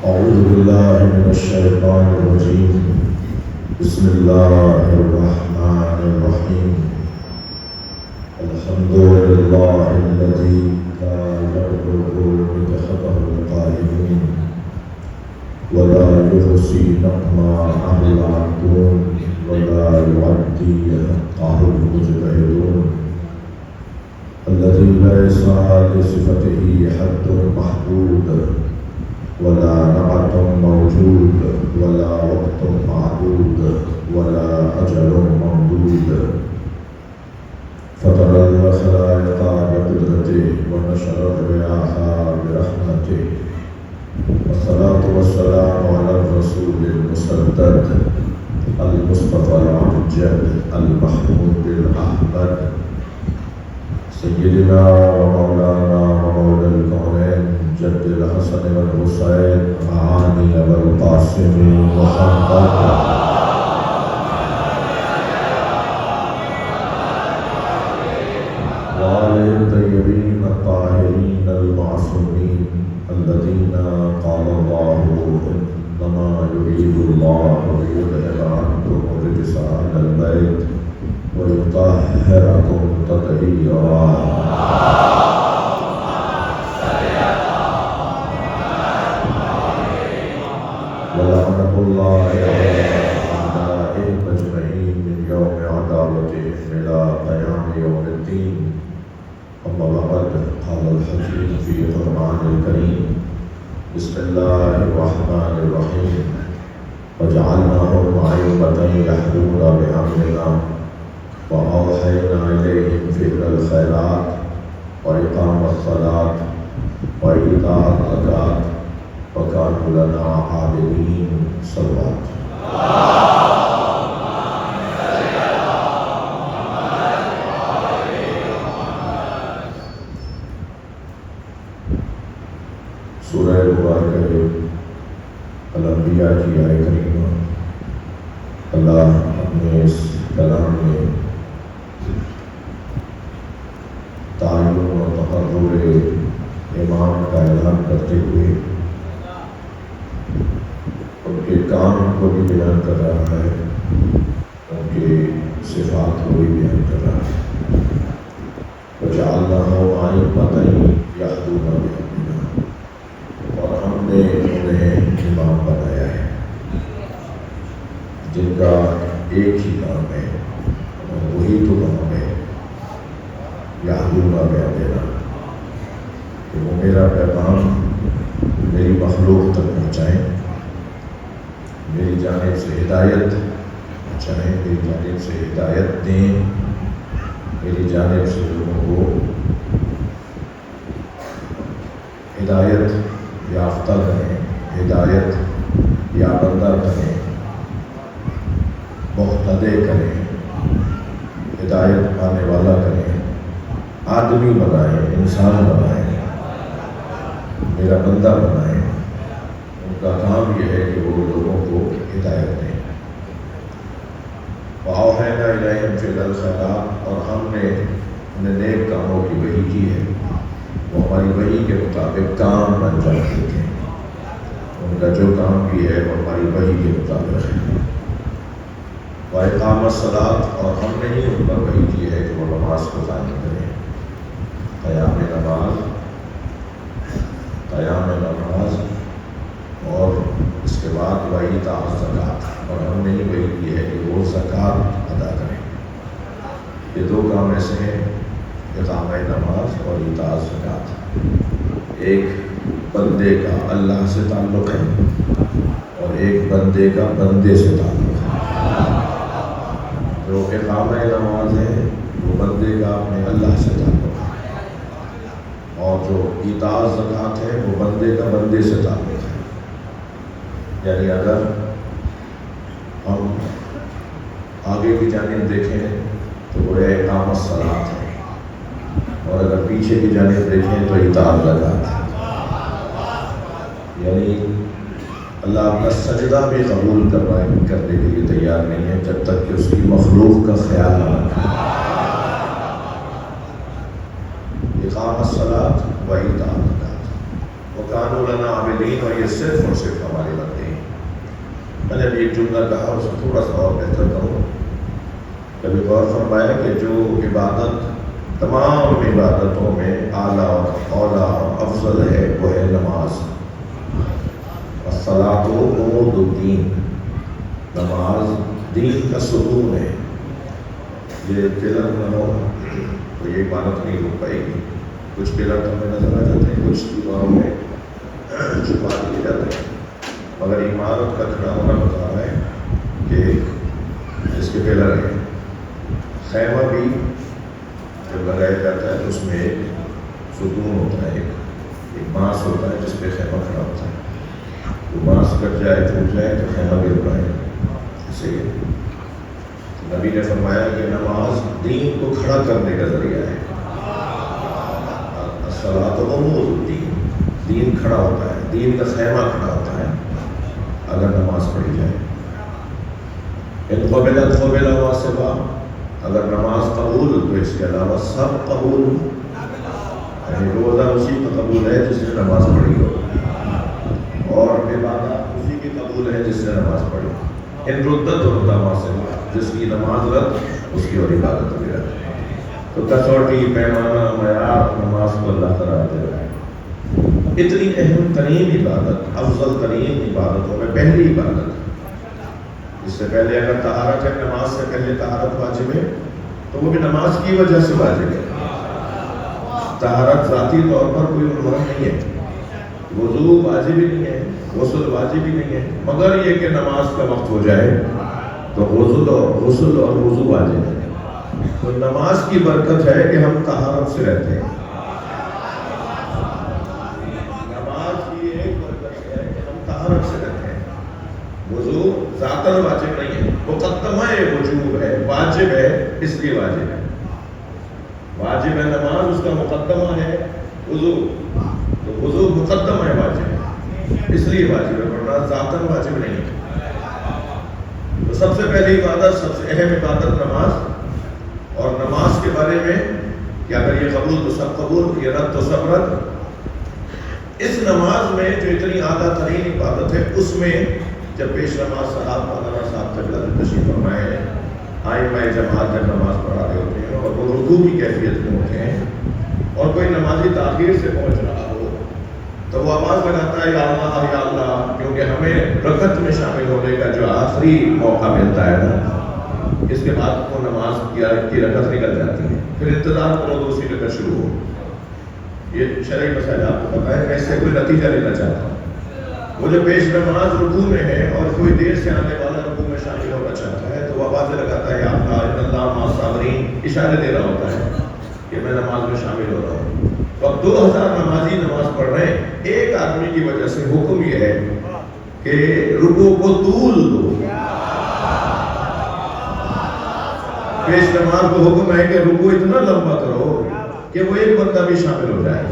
أعوذ بالله من الشيطان الرجيم. بسم الله الرحمن الرحيم. الحمد لله الذي لا يبلغ منتهى القائلين ولا يحصي نقم أهل العدون ولا يعدي حقه المجتهدون، الذي ليس لصفته حد محدود ولا نعت موجود ولا وقت معدود ولا أجل ممدود، فطر الخلائق بقدرته ونشر الرياح برحمته، والصلاة والسلام على الرسول المسدد المصطفى الأمجد المحمود الأحمد سيدنا ومولانا ومولى الكونين جد الحسن والحسين معاني والقاسم محمد وآله الطيبين الطاهرين المعصومين الذين قال الله إنما يريد الله ليذهب عنكم الرجس أهل البيت ويطهركم تطهيرا. ولعنة الله على أعدائهم أجمعين من يوم عداوتهم إلى قيام يوم الدين. أما بعد، قال الحكيم في القرآن الكريم: بسم الله الرحمن الرحيم. وجعلناهم أئمة يهدون بأمرنا وأوحينا إليهم فعل الخيرات وإقام الصلاة وإيتاء الزكاة وكانوا لنا عابدين. صلوات. سورہ مبارکہ الانبیاء کی آیت کریمہ اللہ اپنے اس کلام میں تعین و تقرر امام کا اعلان کرتے ہوئے ان کے کام کو بھی بیان کر رہا ہے، ان کے صفات کو بھی بیان کر رہا ہے. وجعلناهم أئمة يهدون بأمرنا، اور ہم نے انہیں امام بنایا ہے جن کا ایک ہی کام ہے، اور وہی تو کام ہے یہدون بأمرنا کہ وہ میرا پیغام میری مخلوق تک پہنچائیں، میری جانب سے ہدایت پہنچائیں، میری جانب سے ہدایت دیں، میری جانب سے لوگوں کو ہدایت یافتہ کریں، ہدایت یا بندہ کریں، مقتدی کریں، ہدایت پانے والا کریں، آدمی بنائیں، انسان بنائیں، میرا بندہ بنائیں. ان کا کام یہ ہے کہ وہ لوگوں کو ہدایت دیں. وَأَوْحَيْنَا إِلَيْهِمْ فِعْلَ الْخَيْرَاتِ، اور ہم نے انہیں نیک کاموں کی وحی کی ہے، وہ ہماری وحی کے مطابق کام انجام دیتے ہیں. ان کا جو کام بھی ہے وہ ہماری وحی کے مطابق ہے. وَإِقَامَ الصَّلَاةِ، اور ہم نے ہی ان پر وحی کی ہے کہ وہ نماز کو قائم کریں. قیام نماز اور اس کے بعد وَإِيتَاءَ الزَّکَاۃ، اور ہم نے ہی وحی کی ہے کہ وہ زکوٰۃ ادا کریں. یہ دو کام ایسے ہیں، اقامہ نماز اور ایتاء الزکاۃ. ایک بندے کا اللہ سے تعلق ہے اور ایک بندے کا بندے سے تعلق ہے. جو اقامہ نماز ہے وہ بندے کا اپنے اللہ سے تعلق ہے، اور جو ایتاء الزکاۃ ہے وہ بندے کا بندے سے تعلق ہے. یعنی اگر ہم آگے کی جانب دیکھیں تو وہ اقامۃ الصلاۃ ہے، اور اگر پیچھے کی جانب دیکھیں تو ایتاء الزکاۃ ہے. یعنی اللہ اپنا سجدہ بھی قبول کرنے کے لیے تیار نہیں ہے جب تک کہ اس کی مخلوق کا خیال نہ رکھے. اقامۃ الصلاۃ و ایتاء الزکاۃ، وہ وَكَانُوا لَنَا عَابِدِينَ، اور یہ صرف اور صرف ہمارے بندے ہیں۔ میں نے ابھی ایک جملہ کہا، اس کو تھوڑا سا اور بہتر کروں۔ کبھی غور فرمایا کہ جو عبادت تمام عبادتوں میں اعلیٰ اور اولیٰ اور افضل ہے وہ ہے نماز۔ الصلاۃ عمود الدین، نماز دین کا ستون ہے۔ یہ پلر نہ ہو تو یہ عبادت نہیں رک پائے گی۔ کچھ پلر تو ہمیں نظر آ جاتے ہیں، کچھ دیواروں میں چھپا دیے جاتے ہیں، مگر عمارت کا کھڑا ہونا بتا رہا ہے کہ اس کے پلر ہیں۔ خیمہ بھی جب لگایا جاتا ہے تو اس میں ایک ستون ہوتا ہے، ایک بانس ہوتا ہے جس پہ خیمہ کھڑا ہوتا ہے۔ وہ بانس کٹ جائے ٹوٹ جائے تو خیمہ گر پائے۔ اسے نبی نے فرمایا کہ نماز دین کو کھڑا کرنے کا ذریعہ ہے۔ الصلاۃ عمود الدین، دین کھڑا ہوتا ہے، دین کا خیمہ کھڑا ہوتا ہے اگر نماز پڑھی جائے۔ ان قبلت قبل ما سوا، اگر نماز قبول تو اس کے علاوہ سب قبول، یعنی روزہ اسی کا قبول ہے جس نے نماز پڑھی ہو، اور عبادت اسی کی قبول ہے جس نے نماز پڑھی ہو۔ ان ردت و ردما سے، جس کی نماز رد اس کی اور عبادت بھی رد۔ تو کسوٹی، پیمانہ، معیار نماز کو اللہ قرار دے رہا ہے۔ اتنی اہم ترین عبادت، افضل ترین عبادتوں میں پہلی عبادت، اس سے پہلے اگر طہارت ہے، نماز سے پہلے طہارت واجب ہے تو وہ بھی نماز کی وجہ سے واجب ہے۔ طہارت ذاتی طور پر کوئی عنوان نہیں ہے، وضو واجب ہی نہیں ہے، غسل واجب ہی نہیں ہے، مگر یہ کہ نماز کا وقت ہو جائے تو غسل اور وضو واجب ہے۔ تو نماز کی برکت ہے کہ ہم طہارت سے رہتے ہیں۔ نماز کی ایک برکت ہے کہ ہم طہارت سے رہتے ہیں۔ وضو ذاتاً واجب نہیں ہے، مقدمہ وجوب ہے، واجب ہے اس لیے واجب ہے۔ واجب ہے نماز، اس کا مقدمہ ہے وضو، تو وضو مقدمہ ہے واجب ہے اس لیے واجب ہے، ورنہ ذاتاً واجب نہیں ہے۔ تو سب سے پہلی عبادت، سب سے اہم عبادت نماز، اور نماز کے بارے میں کہ اگر یہ قبول تو سب قبول، یہ رد تو سب رد۔ اس نماز میں جو اتنی اعلیٰ ترین عبادت ہے، اس میں جب پیش نماز صاحب مولانا صاحب قبلہ تشریف فرمائے ہیں، آئمہ جماعت جب نماز پڑھا رہے ہوتے ہیں اور وہ رکوع کی کیفیت میں ہوتے ہیں اور کوئی نمازی تاخیر سے پہنچ رہا ہو تو وہ آواز لگاتا ہے یا اللہ، کیونکہ ہمیں رکعت میں شامل ہونے کا جو آخری موقع ملتا ہے نا، اس کے بعد وہ نماز کی رکعت نکل جاتی ہے، پھر انتظار کرو دوسری رکعت شروع ہو۔ یہ شرعی مسائل آپ کو پتہ ہے، میں اس سے کوئی نتیجہ لینا چاہتا ہوں۔ وہ جو پیش نماز رکوع میں ہے اور کوئی دیر سے آنے والا رکوع میں شامل ہونا چاہتا ہے تو وہ آوازیں لگاتا ہے یا اللہ مع الصابرین، اشارے دے رہا ہوتا ہے کہ میں نماز میں شامل ہو رہا ہوں۔ تو اب 2000 نمازی نماز پڑھ رہے ہیں، ایک آدمی کی وجہ سے حکم یہ ہے کہ رکوع کو طول دو۔ پیش نماز کو حکم ہے کہ رکوع اتنا لمبا کرو کہ وہ ایک بندہ بھی شامل ہو جائے۔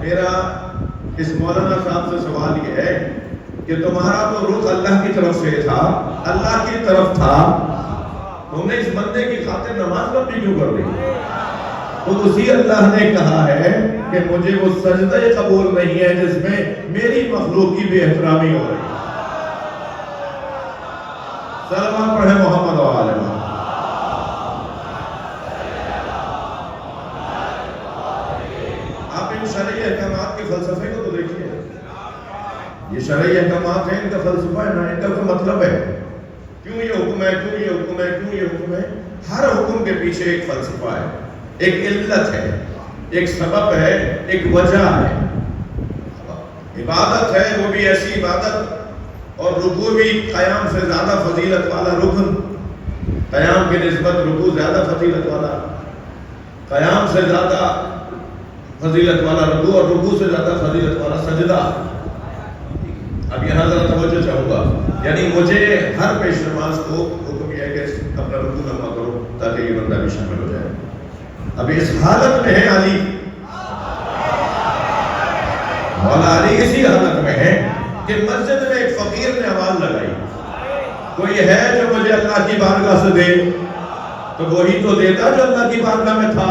میرا اس مولانا صاحب سے سوال یہ ہے کہ تمہارا تو رخ اللہ کی طرف سے تھا، اللہ کی طرف تھا، تم نے اس بندے کی خاطر نماز لمبی کیوں کر دی؟ تو اسی اللہ نے کہا ہے کہ مجھے وہ سجدہ قبول نہیں ہے جس میں میری مخلوق کی بے احترامی ہو رہی ہے۔ سلام پڑھے محمد و آل محمد۔ آپ ان شرعی احکامات کے فلسفے کو تو دیکھیے، یہ شرعی احکامات ہیں، ان کا فلسفہ ہے نا، ان کا مطلب ہے کیوں یہ حکم ہے، کیوں یہ حکم ہے، کیوں یہ حکم ہے۔ ہر حکم کے پیچھے ایک فلسفہ ہے، ایک علت ہے، ایک سبب ہے، ایک وجہ ہے۔ عبادت ہے وہ بھی ایسی عبادت، اور رکوع بھی قیام سے زیادہ فضیلت والا رکن، قیام کی نسبت رکوع زیادہ فضیلت والا، قیام سے زیادہ فضیلت والا رکوع اور رکوع سے زیادہ فضیلت والا سجدہ۔ اب یہاں ذرا توجہ چاہوں گا، یعنی مجھے ہر پیش نماز کو حکم یہ ہے کہ اپنا رکوع لمبا کرو تاکہ یہ بندہ بھی شامل ہو جائے۔ اب اس حالت میں ہے علی، مولا علی اسی حالت میں ہے کہ مسجد میں ایک فقیر نے آواز لگائی، کوئی ہے جو مجھے اللہ کی بارگاہ سے دے، تو وہی تو دیتا جو اللہ کی بارگاہ میں تھا۔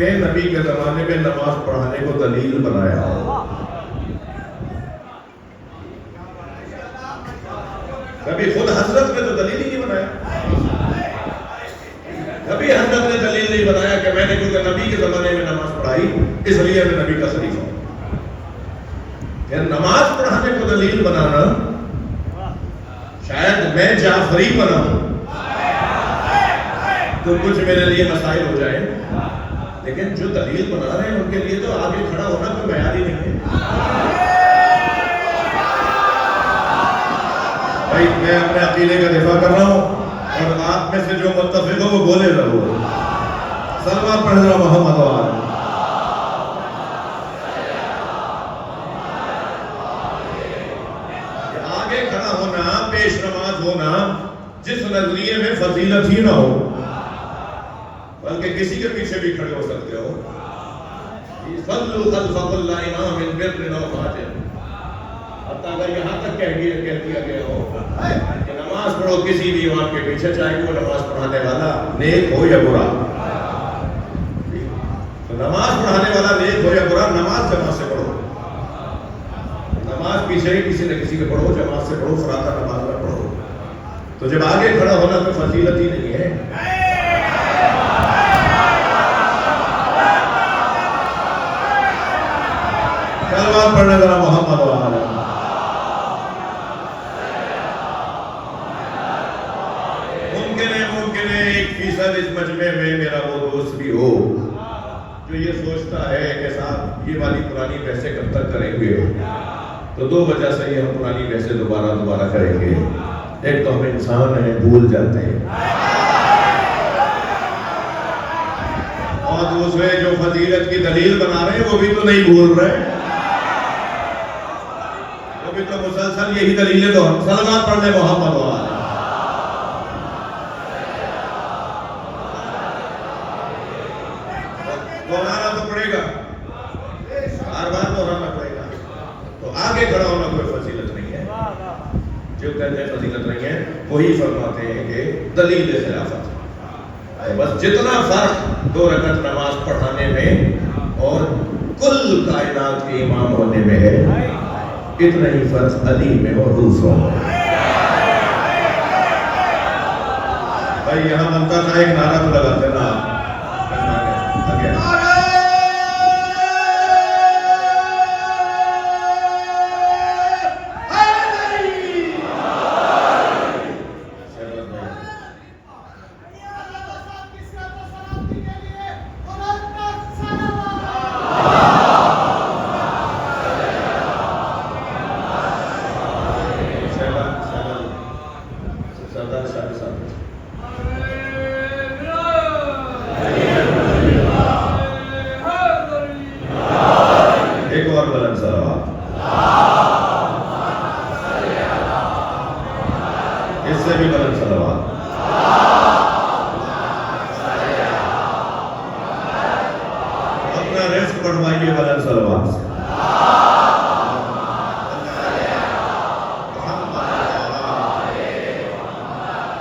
میں نبی کے زمانے میں نماز پڑھانے کو دلیل بنایا ہو؟ کبھی خود حضرت نے تو دلیل ہی نہیں بنایا. کبھی حضرت نے دلیل نہیں بنایا کہ میں نے کیونکہ نبی کے زمانے میں نماز پڑھائی اس لیے میں نبی کا خلیفہ ہوں. نماز پڑھانے کو دلیل بنانا شاید میں جعفری بناؤں تو کچھ میرے لیے مسائل ہو جائیں، لیکن جو دلیل بنا رہے ہیں ان کے لیے تو آگے کھڑا ہونا کوئی معیار ہی نہیں ہے. بھائی میں اپنے عقیدے کا دفاع کر رہا ہوں اور آپ میں سے جو متفق ہو وہ بولے ضرور. سلوات پڑھ رہا محمد وآلہ. آگے کھڑا ہونا، پیش نماز ہونا، جس نظریے میں فضیلت ہی نہ ہو بلکہ کسی کے پیچھے بھی کھڑے ہو سکتے ہو. صلوا خلف كل امام بر و فاجر. حتیٰ اگر یہاں تک کہہ دیا گیا ہو کہ نماز پڑھو کسی بھی امام کے پیچھے، چاہے وہ نماز پڑھانے والا نیک ہو یا برا. تو نماز پڑھانے والا نیک ہو یا برا، نماز جماعت سے پڑھو. نماز پیچھے ہی کسی نہ کسی کے پڑھو، جماعت سے پڑھو، فراتا نماز نہ پڑھو. تو جب آگے کھڑا ہونا کوئی فضیلت ہی نہیں ہے. کلمات پڑھنے ذرا محمد وآلہ. ممکن ہے 1% اس مجمع میں میرا وہ دوست بھی ہو جو یہ سوچتا ہے کہ صاحب یہ والی پرانی بحثیں کب تک کریں گے. تو دو وجہ سے یہ ہم پرانی بحثیں دوبارہ کریں گے. ایک تو ہم انسان ہیں، بھول جاتے ہیں، اور دوسرے جو فضیلت کی دلیل بنا رہے ہیں وہ بھی تو نہیں بھول رہے، وہ بھی تو مسلسل یہی دلیلیں تو ہم. سلوات پڑھنے محمد وآلہ. دہرانا تو پڑے گا، بار بار دہرانا پڑے گا. تو آگے کھڑا ہونا کوئی فضیلت نہیں ہے. جو کہتے ہیں فضیلت نہیں ہے وہی فرماتے ہیں کہ دلیل خلافت. بس جتنا فرق 2 رکعت نماز پڑھانے میں اور کل کائنات کے امام ہونے میں ہے، اتنا ہی فرق علی میں اور دوسروں میں. بھائی یہاں بنتا تھا ایک نعرہ تو لگاتے نا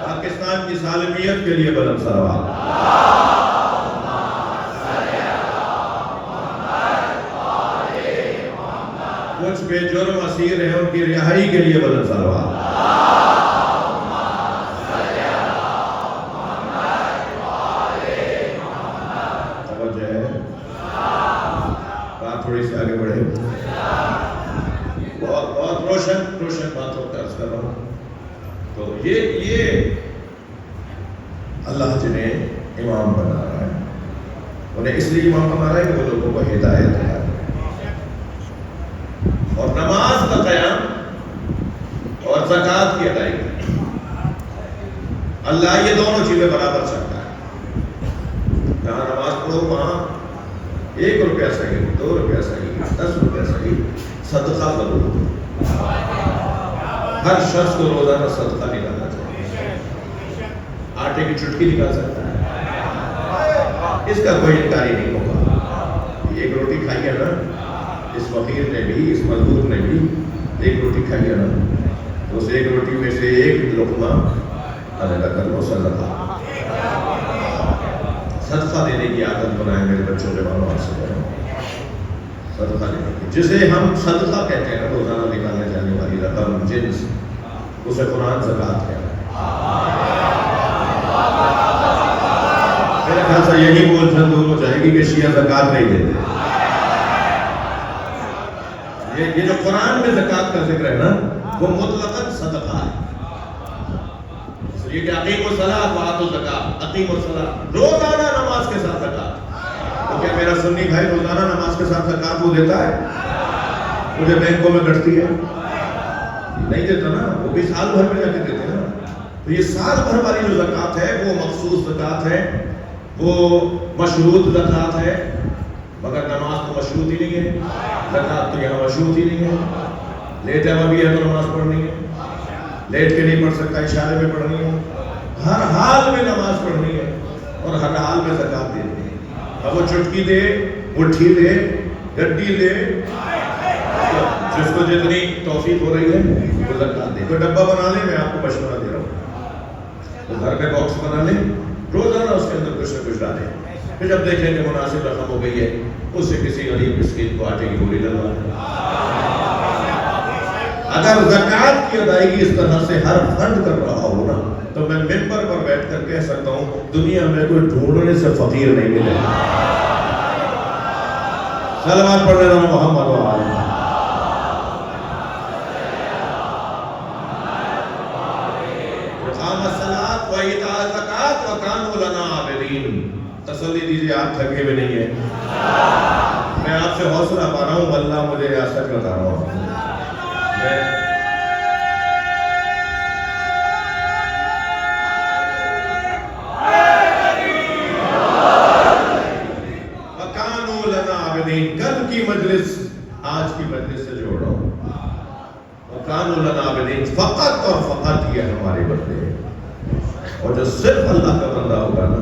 پاکستان کی سالمیت کے لیے بلند سلوات. کچھ بے جرم اسیر ہیں ان کی رہائی کے لیے بلند سلوات. توجہ ہے، بات تھوڑی سی آگے بڑھے. بہت روشن باتوں کا عرض کر رہا ہوں. تو یہ اللہ جنہیں امام بنا رہا ہے، انہیں اس لیے امام بنا رہا ہے کہ وہ لوگوں کو ہدایت ہے. اور نماز کا قیام اور زکوٰۃ کی ادائیگی، اللہ یہ دونوں چیزیں برابر چاہتا ہے. جہاں نماز پڑھو وہاں 1 روپیہ صحیح، 2 روپیہ صحیح، 10 روپیہ صحیح، صدقہ ضرور. ہر شخص کو روزانہ صدقہ نکالنا چاہیے. آٹے کی چٹکی نکال سکتا ہے، اس کا کوئی انکاری نہیں ہوگا. ایک روٹی کھائی ہے نا، اس فقیر نے بھی، اس مزدور نے بھی ایک روٹی کھائی ہے نا، تو اس ایک روٹی میں سے ایک لقمہ علیحدہ کر لو، صدقہ. صدقہ دینے کی عادت بنائیں میرے بچوں کے باروں آپ سے کہہ رہا ہوں، صدقہ دینے کی، جسے ہم صدقہ کہتے ہیں روزانہ نکالنے جانے والی رقم جنس، اسے قرآن زکوٰۃ کہتا ہے۔ میرے خیال سے یہی بول چند دور ہو جائے گی کہ شیعہ زکوٰۃ نہیں دیتے۔ یہ جو قرآن میں زکوٰۃ کا ذکر ہے نا، وہ مطلقاً صدقہ ہے۔ یہ کہ اقیم الصلاۃ وآتوا الزکاۃ، اقیم الصلاۃ، روزانہ نماز کے ساتھ زکوٰۃ۔ تو کیا میرا سنی بھائی روزانہ نماز کے ساتھ زکوٰۃ وہ دیتا ہے؟ مجھے بینکوں میں کٹتی ہے نہیں دیتا نا، وہ بھی سال بھر میں جا کے دیتے ہیں نا۔ تو یہ سال بھر والی جو زکوٰۃ ہے وہ مخصوص زکوٰۃ ہے، وہ مشروط زکوٰۃ ہے، مگر نماز تو مشروط ہی نہیں ہے، زکوٰۃ تو یہاں مشروط ہی نہیں ہے۔ لیٹا ہوا بھی ہے تو نماز پڑھنی ہے، لیٹ کے نہیں پڑھ سکتا، اشارے میں پڑھنی ہے، ہر حال میں نماز پڑھنی ہے، اور ہر حال میں زکوٰۃ دینی ہے۔ اب وہ چٹکی دے، مٹھی دے، گڈی دے، جس کو جتنی توفیق ہو رہی ہے وہ زکوٰۃ دے۔ کوئی ڈبہ بنا لے، میں آپ کو مشورہ دے رہا ہوں، تو گھر میں باکس بنا لے، روزانہ اس کے اندر کچھ نہ کچھ ڈالے، پھر جب دیکھیں کہ مناسب رقم ہو گئی ہے، اس سے کسی غریب مسکین کو آٹے کی گولی ڈلوا دیں۔ اگر زکوٰۃ کی ادائیگی اس طرح سے ہر فرد کر رہا ہو نا، تو میں ممبر پر بیٹھ کر کہہ سکتا ہوں دنیا میں کوئی ڈھونڈنے سے فقیر نہیں ملے۔ صلوات پڑھ لینا محمد و آلہ۔ اقام الصلاۃ و ایتاء الزکاۃ وکانوا لنا عابدین۔ تسلی دیجیے، آپ تھکے ہوئے نہیں ہیں، میں آپ سے حوصلہ پا رہا ہوں، اللہ مجھے ریاست بتا رہا ہوں۔ وکانوا لنا عابدین، کل کی مجلس آج کی مجلس سے جوڑ رہا ہوں۔ وکانوا لنا عابدین، فقط اور فقط یہ ہمارے بندے ہیں، اور جو صرف اللہ کا بندہ ہوگا نا،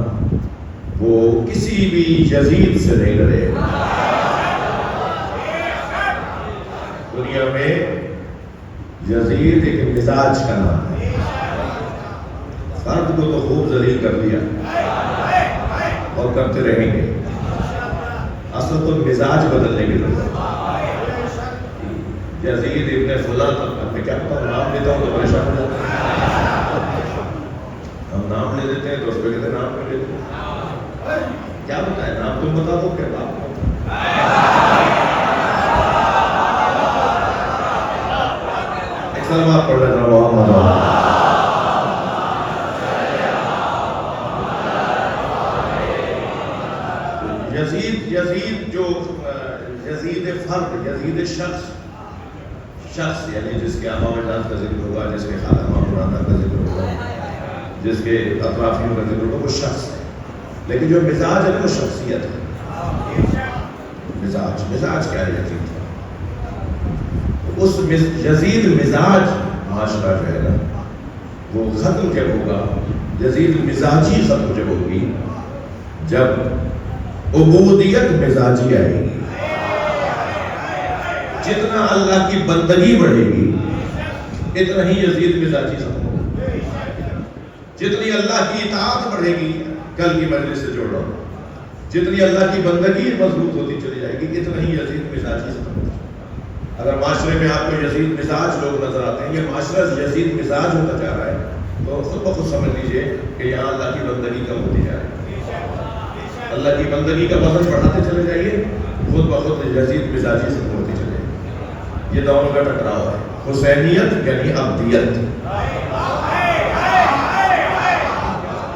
وہ کسی بھی یزید سے نہیں لڑے گا۔ دنیا میں یزید ایک مزاج کا نام ہے، فرد کو تو خوب ذلیل کر دیا اور کرتے رہیں گے، اصل تو مزاج بدلنے کی ضرورت ہے۔ یزید ابن فلاں، میں کیا پتا نام لیتا ہوں تو پریشان ہو جاتا ہے، ہم نام لے دیتے ہیں تو اس پہ کہتے نام لے دیتے ہیں، کیا بتائے نام تم بتا دو، کیا بات سلوات پڑھ لینا محمد۔ یزید جو یزید فرد، یزید شخص یعنی جس کے آبا و اجداد کا ذکر ہوگا، جس کے خالہ مامورانہ کا ذکر ہوگا، جس کے اطرافیوں کا ذکر ہوگا، وہ شخص ہے، لیکن جو مزاج ہے وہ شخصیت ہے۔ مزاج کیا ہے یزید؟ اس یزید مزاج معاشرہ جو ہے نا، وہ ختم کب ہوگا؟ یزید مزاجی ختم جب ہوگی، جب عبودیت مزاجی آئے گی۔ جتنا اللہ کی بندگی بڑھے گی، اتنا ہی یزید مزاجی ختم ہوگا۔ جتنی اللہ کی اطاعت بڑھے گی، کل کی مجلس سے جوڑ رہا ہوں، جتنی اللہ کی بندگی مضبوط ہوتی چلی جائے گی، اتنا ہی یزید مزاجی ختم ہوگا۔ اگر معاشرے میں آپ کو یزید مزاج لوگ نظر آتے ہیں، یہ معاشرہ یزید مزاج ہوتا جا رہا ہے، تو خود بخود سمجھ لیجئے کہ یہاں اللہ کی بندگی کم ہوتی جا رہی ہے۔ اللہ کی بندگی کا وزن بڑھاتے چلے جائیے، خود بخود یزید مزاجی سے ہوتی چلے گی۔ یہ دونوں کا ٹکراؤ ہے، حسینیت یعنی عبدیت۔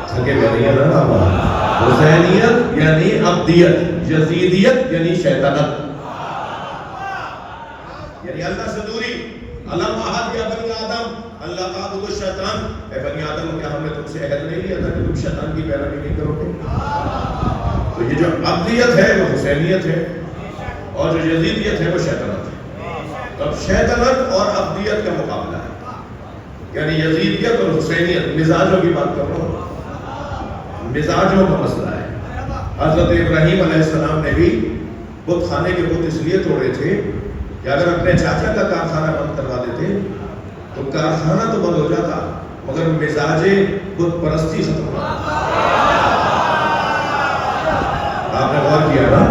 تھکے ہوئے نہیں ہے نا، حسینیت یعنی عبدیت، یزیدیت یعنی شیطنت، یعنی اللہ سے دوری۔ علم احد یا بنی آدم اللہ تعبدوا الشیطان، اے بنی آدم کیا ہم نے تم سے عہد نہیں لیا تھا کہ تم شیطان کی پیروی نہیں کرو گے؟ تو یہ جو عبدیت ہے وہ حسینیت ہے، اور جو یزیدیت ہے وہ شیطنت ہے۔ تو اب شیطنت اور عبدیت کا مقابلہ ہے، یعنی یزیدیت اور حسینیت۔ مزاجوں کی بات کر رہا ہوں، مزاجوں کا مسئلہ ہے۔ حضرت ابراہیم علیہ السلام نے بھی بت خانے کے بت اس لیے توڑے تھے کہ اگر اپنے چاچا کا کارخانہ بند کروا دیتے تو کارخانہ تو بند ہو جاتا، مگر مزاج بت پرستی ختم ہو جاتا۔ آپ نے غور کیا نا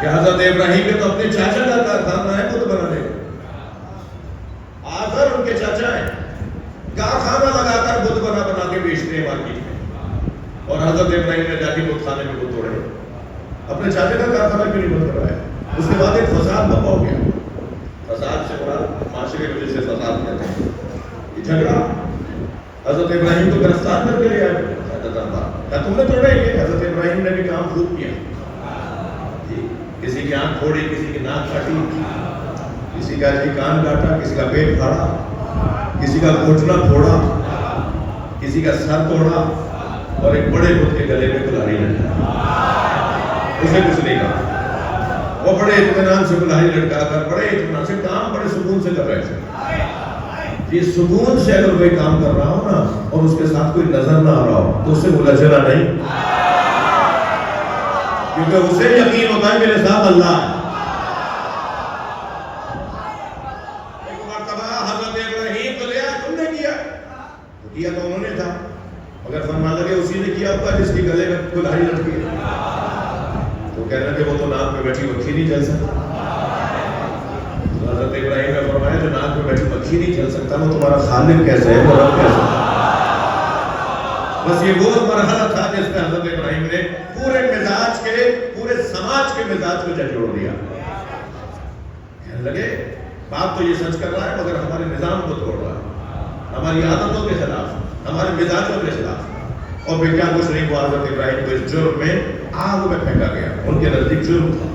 کہ حضرت ابراہیم کے تو اپنے چاچا کا کارخانہ ہے بت بنانے کا، آزر ان کے چاچا ہیں، کارخانہ لگا کر بت بنا کے بیچتے ہیں مارکیٹ میں، اور حضرت ابراہیم نے جا کے بت خانے میں بت توڑے، اپنے چاچا کا کارخانہ کیوں نہیں بند کروایا؟ اس کے بعد ایک فساد برپا ہو گیا، فساد سے بڑا معاشرے کی وجہ سے فساد کہتے ہیں، یہ جھگڑا حضرت ابراہیم کو گرفتار کر کے لے آئے کیا تم نے توڑا یہ؟ حضرت ابراہیم نے بھی کام خوب کیا، کسی کی آنکھ پھوڑی، کسی کی ناک کاٹی، کسی کا کان کاٹا، کسی کا پیٹ پھاڑا، کسی کا گھٹنا پھوڑا، کسی کا سر توڑا، اور ایک بڑے بت کے گلے میں کلہاڑی لٹکا، اسے کچھ نہیں کہا، وہ بڑے اطمینان سے کلہاڑی لٹکا کر بڑے اطمینان سے کام بڑے سکون سے کر رہے تھے۔ یہ سکون سے اگر کوئی کام کر رہا ہو نا اور اس کے ساتھ کوئی نظر نہ آ رہا ہو تو اس سے ملجھنا نہیں، کیونکہ اسے یقین ہوتا ہے میرے ساتھ اللہ ہے۔ ایک مرتبہ حضرت ابراہیم کو لیا، تم نے کیا تو کیا تو انہوں نے تھا، مگر فرمان لگے اسی نے کیا ہوگا جس کی گلے میں کلہاڑی لٹکی ہے، تو کہہ رہے تھے وہ تو ناک میں بیٹھی مکھی نہیں جل سکتا۔ حضرت ابراہیم نے فرمایا جو ناک میں بیٹھی مکھی نہیں جل سکتا وہ تمہارا خالق کیسے ہے، وہ رب کیسے ہے؟ بس یہ وہ مرحلہ تھا جس میں حضرت ابراہیم نے پورے مزاج کے، پورے سماج کے مزاج کو جھنجھوڑ دیا۔ کہنے لگے بات تو یہ سچ کر رہا ہے مگر ہمارے نظام کو توڑ رہا ہے، ہماری عادتوں کے خلاف، ہمارے مزاجوں کے خلاف۔ اور پھر کیا کچھ نہیں ہوا، حضرت ابراہیم کو اس جرم میں آگ میں پھینکا گیا، ان کے نزدیک جرم تھا،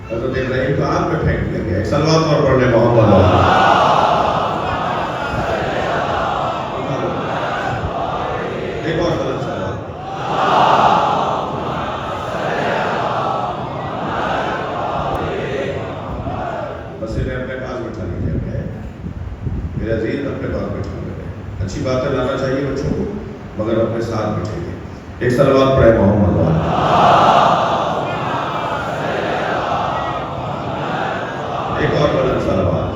حضرت ابراہیم کو آگ میں پھینک دیا گیا۔ ایک صلوات اور پڑھنے محمد ایک اور غلط صلوات بس انہیں اپنے پاس بٹھا لیجیے، میرے عزیز اپنے پاس بٹھا لیجیے، اچھی باتیں لانا چاہیے بچوں کو مگر اپنے ساتھ بٹھائیے۔ ایک صلوات پڑھے محمد ایک اور غلط صلوات۔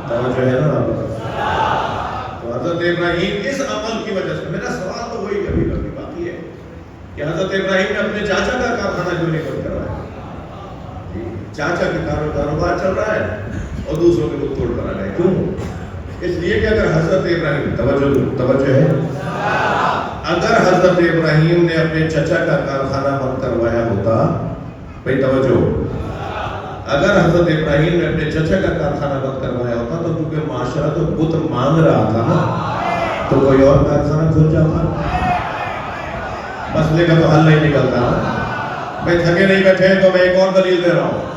توجہ ہے نا آپ؟ تو حضرت ابراہیم اس عمل کی وجہ سے، میرا سوال تو وہی ابھی باقی ہے کہ حضرت ابراہیم نے اپنے چاچا کا کارخانہ کیوں نہیں بند کروایا؟ چاچا کے کاروبار چل رہا ہے اور دوسروں کے لوگ توڑ کر آ گئے، کیوں؟ اس لیے کہ اگر حضرت ابراہیم توجہ ہے، اگر حضرت ابراہیم نے اپنے چچا کا کارخانہ بند کروایا ہوتا، بھائی توجہ، اگر حضرت ابراہیم نے اپنے چچا کا کارخانہ بند کروایا ہوتا تو کیونکہ معاشرہ تو بت مانگ رہا تھا نا، تو کوئی اور کارخانہ کھل جاتا، مسئلے کا تو حل نہیں نکلتا۔ میں تھکے نہیں بیٹھے تو میں ایک اور دلیل دے رہا ہوں۔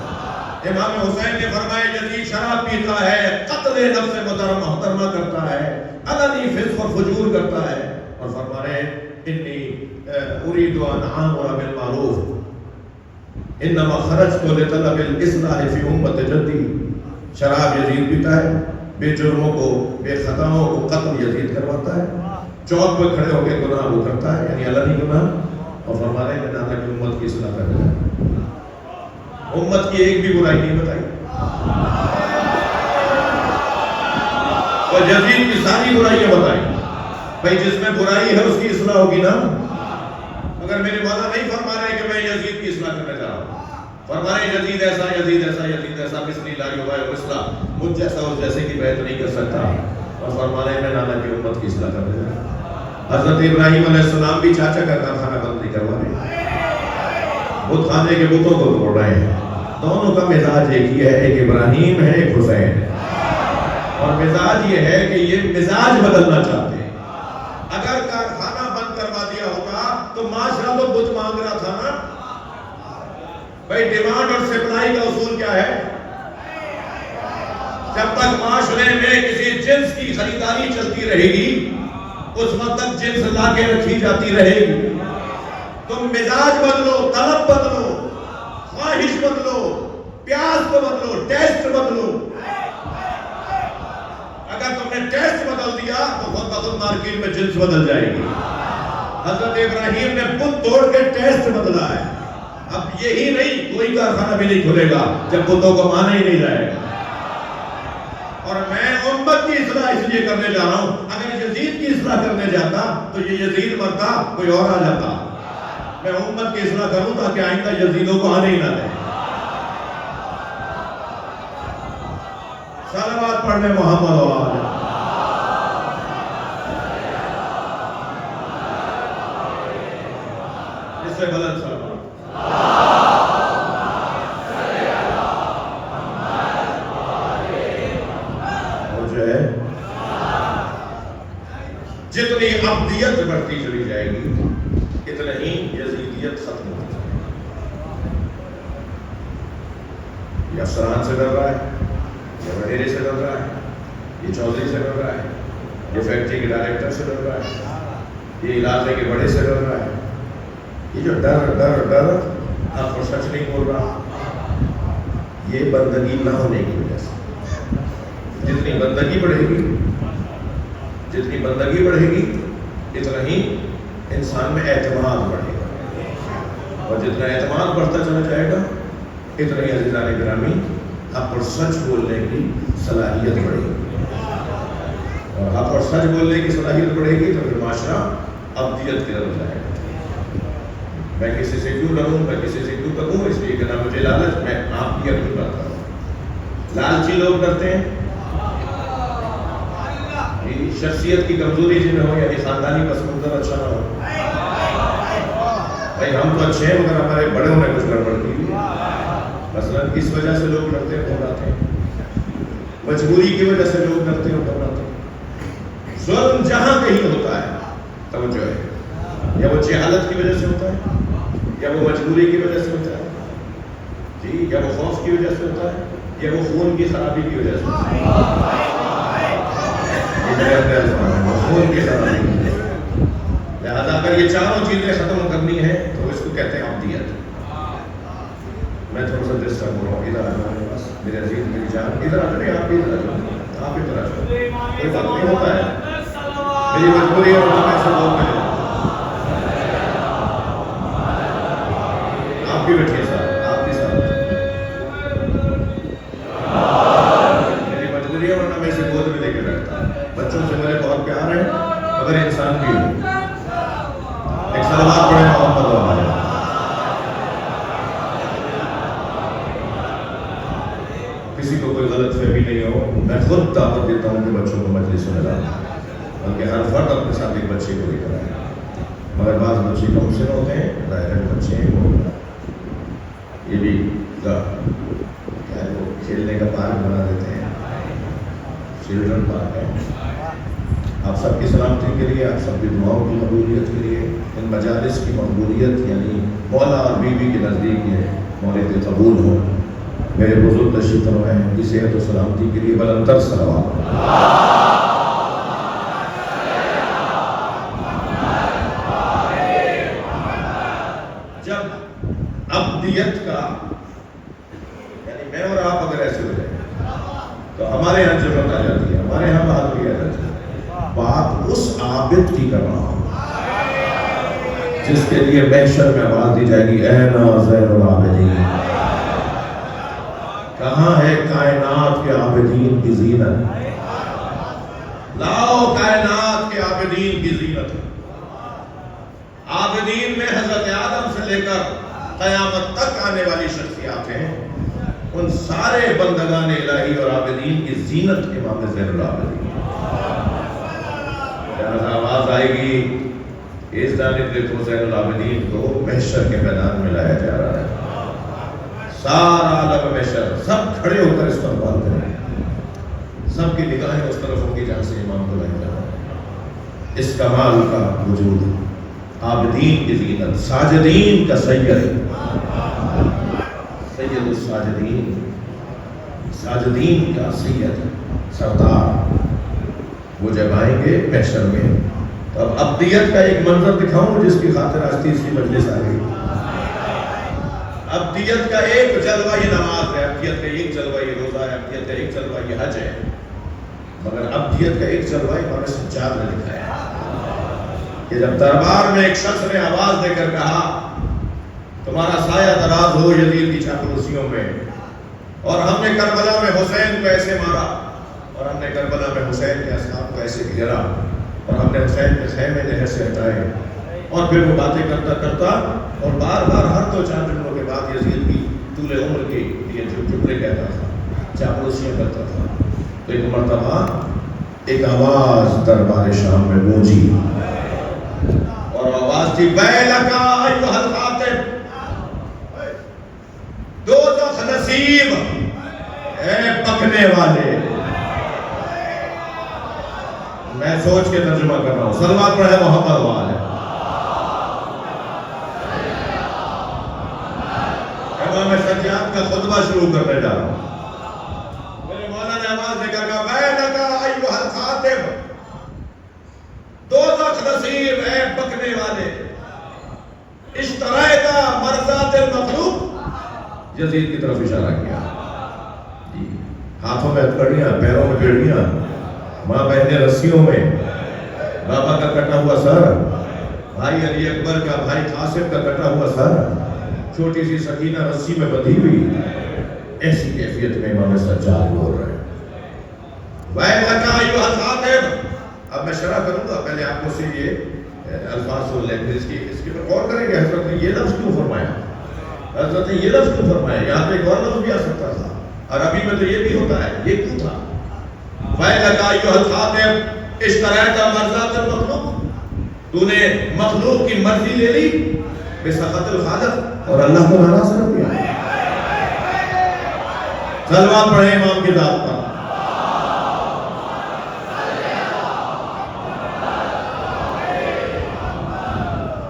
امام حسین نے فرمایا یزید شراب پیتا ہے، قتل نفس محترمہ کرتا ہے، علنی فسق اور فجور کرتا ہے، اور فرما رہے انی اريد ان اعمر بالمعروف انما خرجت لطلب الاصلاح في امة جدي۔ شراب یزید پیتا ہے، بے جرموں کو، بے خطاؤں کو قتل یزید کرواتا ہے، چوک پہ کھڑے ہو کے گناہ وہ کرتا ہے، یعنی علنی گناہ، اور فرما رہے ہیں نانا کی امت کی اصلاح کر رہا ہے، امت کی ایک بھی برائی نہیں بتائی، اور یزید کی ساری برائیاں بتائی۔ بھائی جس میں برائی ہے اس کی اصلاح ہوگی نا، مگر میرے مولا نہیں فرما رہے کہ میں یزید کی اصلاح کرنے جا رہا ہوں، فرما رہے یزید ایسا، یزید ایسا، یزید ایسا، مثلی لا یغیر اصلاح، مجھ جیسا اس جیسے کی بیعت نہیں کر سکتا، اور فرما رہے میں نانا کی امت کی اصلاح کرنے جا رہا ہوں۔ حضرت ابراہیم علیہ السلام بھی چاچا کا کارخانہ بند نہیں کروا رہے، بت خانے کے بتوں کو توڑ رہے ہیں، دونوں کا مزاج ایک ہی ہے، ایک ابراہیم ہے ایک حسین ہے، اور مزاج یہ ہے کہ یہ مزاج بدلنا چاہتے ہیں۔ اگر کارخانہ بند کروا دیا ہوگا تو معاشرہ تو بت مانگ رہا تھا نا، بھائی ڈیمانڈ اور سپلائی کا اصول کیا ہے؟ جب تک معاشرے میں کسی جنس کی خریداری چلتی رہے گی اس وقت تک جنس لا کے رکھی جاتی رہے گی۔ تم مزاج بدلو، طلب بدلو، خواہش بدلو، پیاس کو بدلو، ٹیسٹ بدلو۔ اگر تم نے ٹیسٹ بدل دیا تو خود بخود مارکیٹ میں جنس بدل جائے گی۔ حضرت ابراہیم نے بت توڑ کے ٹیسٹ بدلا ہے۔ اب یہی نہیں، کوئی کارخانہ بھی نہیں کھلے گا جب بتوں کو مانا ہی نہیں جائے گا۔ اور میں امت کی اصلاح اس لیے کرنے جا رہا ہوں، اگر یزید کی اصلاح کرنے جاتا تو یہ یزید مرتا، کوئی اور آ جاتا۔ میں امت کی اصلاح کروں تاکہ آئندہ یزیدوں کو آنے ہی نہ دیں۔ صلوات پڑھنے محمد و آل۔ اس سے بلند صلوات۔ جتنی عبدیت بڑھتی چلی جائے گی اتنا ہی یزیدیت ختم ہوتی جائے گی۔ یہ افسران سے ڈر رہا ہے، یہ وزیر سے ڈر رہا ہے، یہ چودھری سے ڈر رہا ہے، یہ فیکٹری کے ڈائریکٹر سے ڈر رہا ہے، یہ علاقے کے بڑے سے ڈر رہا ہے۔ یہ جو ڈر آپ کو سچ نہیں بول رہا، یہ بندگی نہ ہونے کی وجہ سے۔ جتنی بندگی بڑھے گی اتنا ہی انسان میں اعتماد بڑھے گا، اور جتنا اعتماد بڑھتا چلا جائے گا اتنا ہی عزیزان گرامی حق اور سچ بولنے کی صلاحیت بڑھے گی، اور حق اور سچ بولنے کی صلاحیت بڑھے گی تو پھر معاشرہ عبدیت کی طرف جائے گا۔ میں کسی سے کیوں لڑوں، میں کسی سے کیوں کروں، اس لیے کہ نہ مجھے لالچ، میں آپ کی اپنی بات کروں۔ لالچی لوگ ڈرتے ہیں، شخصیت کی کمزوری جن میں ہو، یعنی خاندانی پس منظر اچھا نہ ہو۔ بھائی ہم تو اچھے ہیں مگر ہمارے بڑوں نے کچھ گڑبڑ کی، مثلا اس وجہ سے لوگ ڈرتے ہیں، گھبراتے ہیں، مجبوری کی وجہ سے لوگ ڈرتے ہیں، گھبراتے ہیں۔ ظلم جہاں کہیں ہوتا ہے توجہ ہے، یا وہ جہالت کی وجہ سے ہوتا ہے، یا وہ مجبوری کی وجہ سے ہوتا ہے، جی، یا وہ خوف کی وجہ سے ہوتا ہے، یا وہ خون کی خرابی کی وجہ سے ہوتا ہے۔ لہذا اگر یہ چاروں چیزیں ختم کرنی ہیں تو اس کو کہتے ہیں عبدیت۔ میں تھوڑا سا دس کر بول رہا ہوں، ادھر آ جاؤ میرے پاس، میرے عزیز میری جان، ادھر آ جائیں، آپ ادھر آ جاؤ، آپ ادھر آ جاؤ، کوئی بات نہیں ہوتا ہے، میری مجبوری ہے اور میں سے بول میں آپ بھی بیٹھیے ساتھ، آپ بھی ساتھ، میری مجبوری ہے ورنہ میں اسے گود میں لے کے بیٹھتا۔ بچوں سے میرے بہت پیار ہے مگر انسان بھی ہوں۔ ایک صلوات پڑھیں محمد و آل۔ کسی کو کوئی غلط فہمی نہیں ہو، میں خود دعوت دیتا ہوں کہ بچوں کو مجلس میں لاؤ، بلکہ ہر فرد اپنے ساتھ ایک بچے کو لے کر آئے، مگر بعض بچے کم سے ہوتے ہیں، ظاہر بچے ہیں وہ یہ بھی کیا ہے، وہ کھیلنے کا پارک بنا دیتے ہیں، چلڈرن پارک ہے۔ آپ سب کی سلامتی کے لیے، آپ سب کی دعاؤں کی مقبولیت کے لیے، ان مجالس کی مقبولیت یعنی مولا اور بیوی کے نزدیک یہ مورد قبول ہو۔ میرے بزرگ تشریف فرمائے ہیں کی صحت و سلامتی کے لیے بلندر صلوات۔ جب عبدیت کا یعنی میں اور آپ اگر ایسے ہو جائیں تو ہمارے یہاں جرأت آ جاتی ہے، ہمارے یہاں بہادری آ جاتی ہے۔ بات اس عابد کی کر رہا ہوں جس کے لیے محشر میں آواز دی جائے گی، اے ناظر العابدین، کہاں ہے کائنات کے عابدین کی زینت؟ لاؤ کائنات کے عابدین کی زینت۔ عابدین میں حضرت آدم سے لے کر قیامت تک آنے والی شخصیات ہیں، ان سارے بندگان الہی اور عابدین کی زینت امام زین العابدین۔ آواز آئے گی، اس جانب دیکھو زین العابدین کو محشر کے میدان میں لایا جا رہا ہے، سارا عالم محشر سب کھڑے ہو کر استقبال کریں، سب کی نگاہیں اس طرف ہوگی جہاں سے امام کو لایا جا رہا ہے۔ اس کمال کا وجود، عابدین کی زینت، ساجدین کا سید الساجدین، ساجدین کا سید سردار، وہ جب آئیں گے محشر میں تو اب عبدیت کا ایک منظر دکھاؤں جس کی خاطر آج تیسری مجلس آ گئی۔ عبدیت کا ایک جلوہ یہ نماز ہے، عبدیت کا ایک جلوہ یہ روزہ ہے، عبدیت کا ایک جلوہ یہ حج ہے، مگر عبدیت کا ایک جلوہ امام سجاد نے دکھایا ہے کہ جب دربار میں ایک شخص نے آواز دے کر کہا، تمہارا سایہ دراز ہو یزید کی چاپلوسیوں میں، اور ہم نے کربلا میں حسین کو ایسے مارا، اور ہم نے کربلا میں حسین کے اصحاب کو ایسے گھیرا اور ہم نے حسین کے خیمے نہر سے ہٹائے، اور پھر وہ باتیں کرتا کرتا اور بار بار ہر 2-4 دنوں کے بعد یزید کی طول عمر کے لیے جملے کہتا تھا، چاپلوسیاں کرتا تھا۔ تو ایک مرتبہ ایک آواز دربار شام میں گونجی، اور آواز تھی ویلکا ایھا الخاطب، دوزخ نصیب، اے پکنے والے۔ میں سوچ کے ترجمہ کر رہا ہوں، صلوات پڑھے محمد والے۔ امام سجاد کا خطبہ شروع کرنے جا رہا ہوں، میرے مولا نے آواز دے کر کہا ویلکا ایھا الخاطب، دوزخ نصیب، اے پکنے والے، اشتریت مرضات المخلوق، یزید کی طرف اشارہ کیا، ہاتھوں میں ہتھکڑیاں، پیروں میں بیڑیاں، ماں بہنیں رسیوں میں، بابا کا کٹا ہوا سر، بھائی علی اکبر کا، بھائی قاسم کا کٹا ہوا سر، چھوٹی سی سکینہ رسی میں بندھی ہوئی۔ ایسی کیفیت میں امام سجاد بول رہے ہیں وَإِنَّكَ أَيُّهَا الْخَاطِبُ۔ اب میں شرح کروں گا، پہلے آپ کو سے یہ الفاظ سن لیں، پھر اس کے پر غور کریں گے حضرت نے یہ لفظ کیوں فرمایا، حضرت نے یہ لفظ کیوں فرمایا، یہاں پہ ایک اور لفظ بھی آ سکتا تھا، عربی میں تو یہ بھی ہوتا ہے، یہ کیوں تھا؟ وَإِنَّكَ أَيُّهَا الْخَاطِبُ اشْتَرَيْتَ مَرْضَاتَ الْمَخْلُوقِ، تو نے مخلوق کی مرضی لے لی بِسَخَطِ الْخَالِق، اور اللہ کو ناراض کر دیا۔ صلوات پڑھیں امام کی ذات پر۔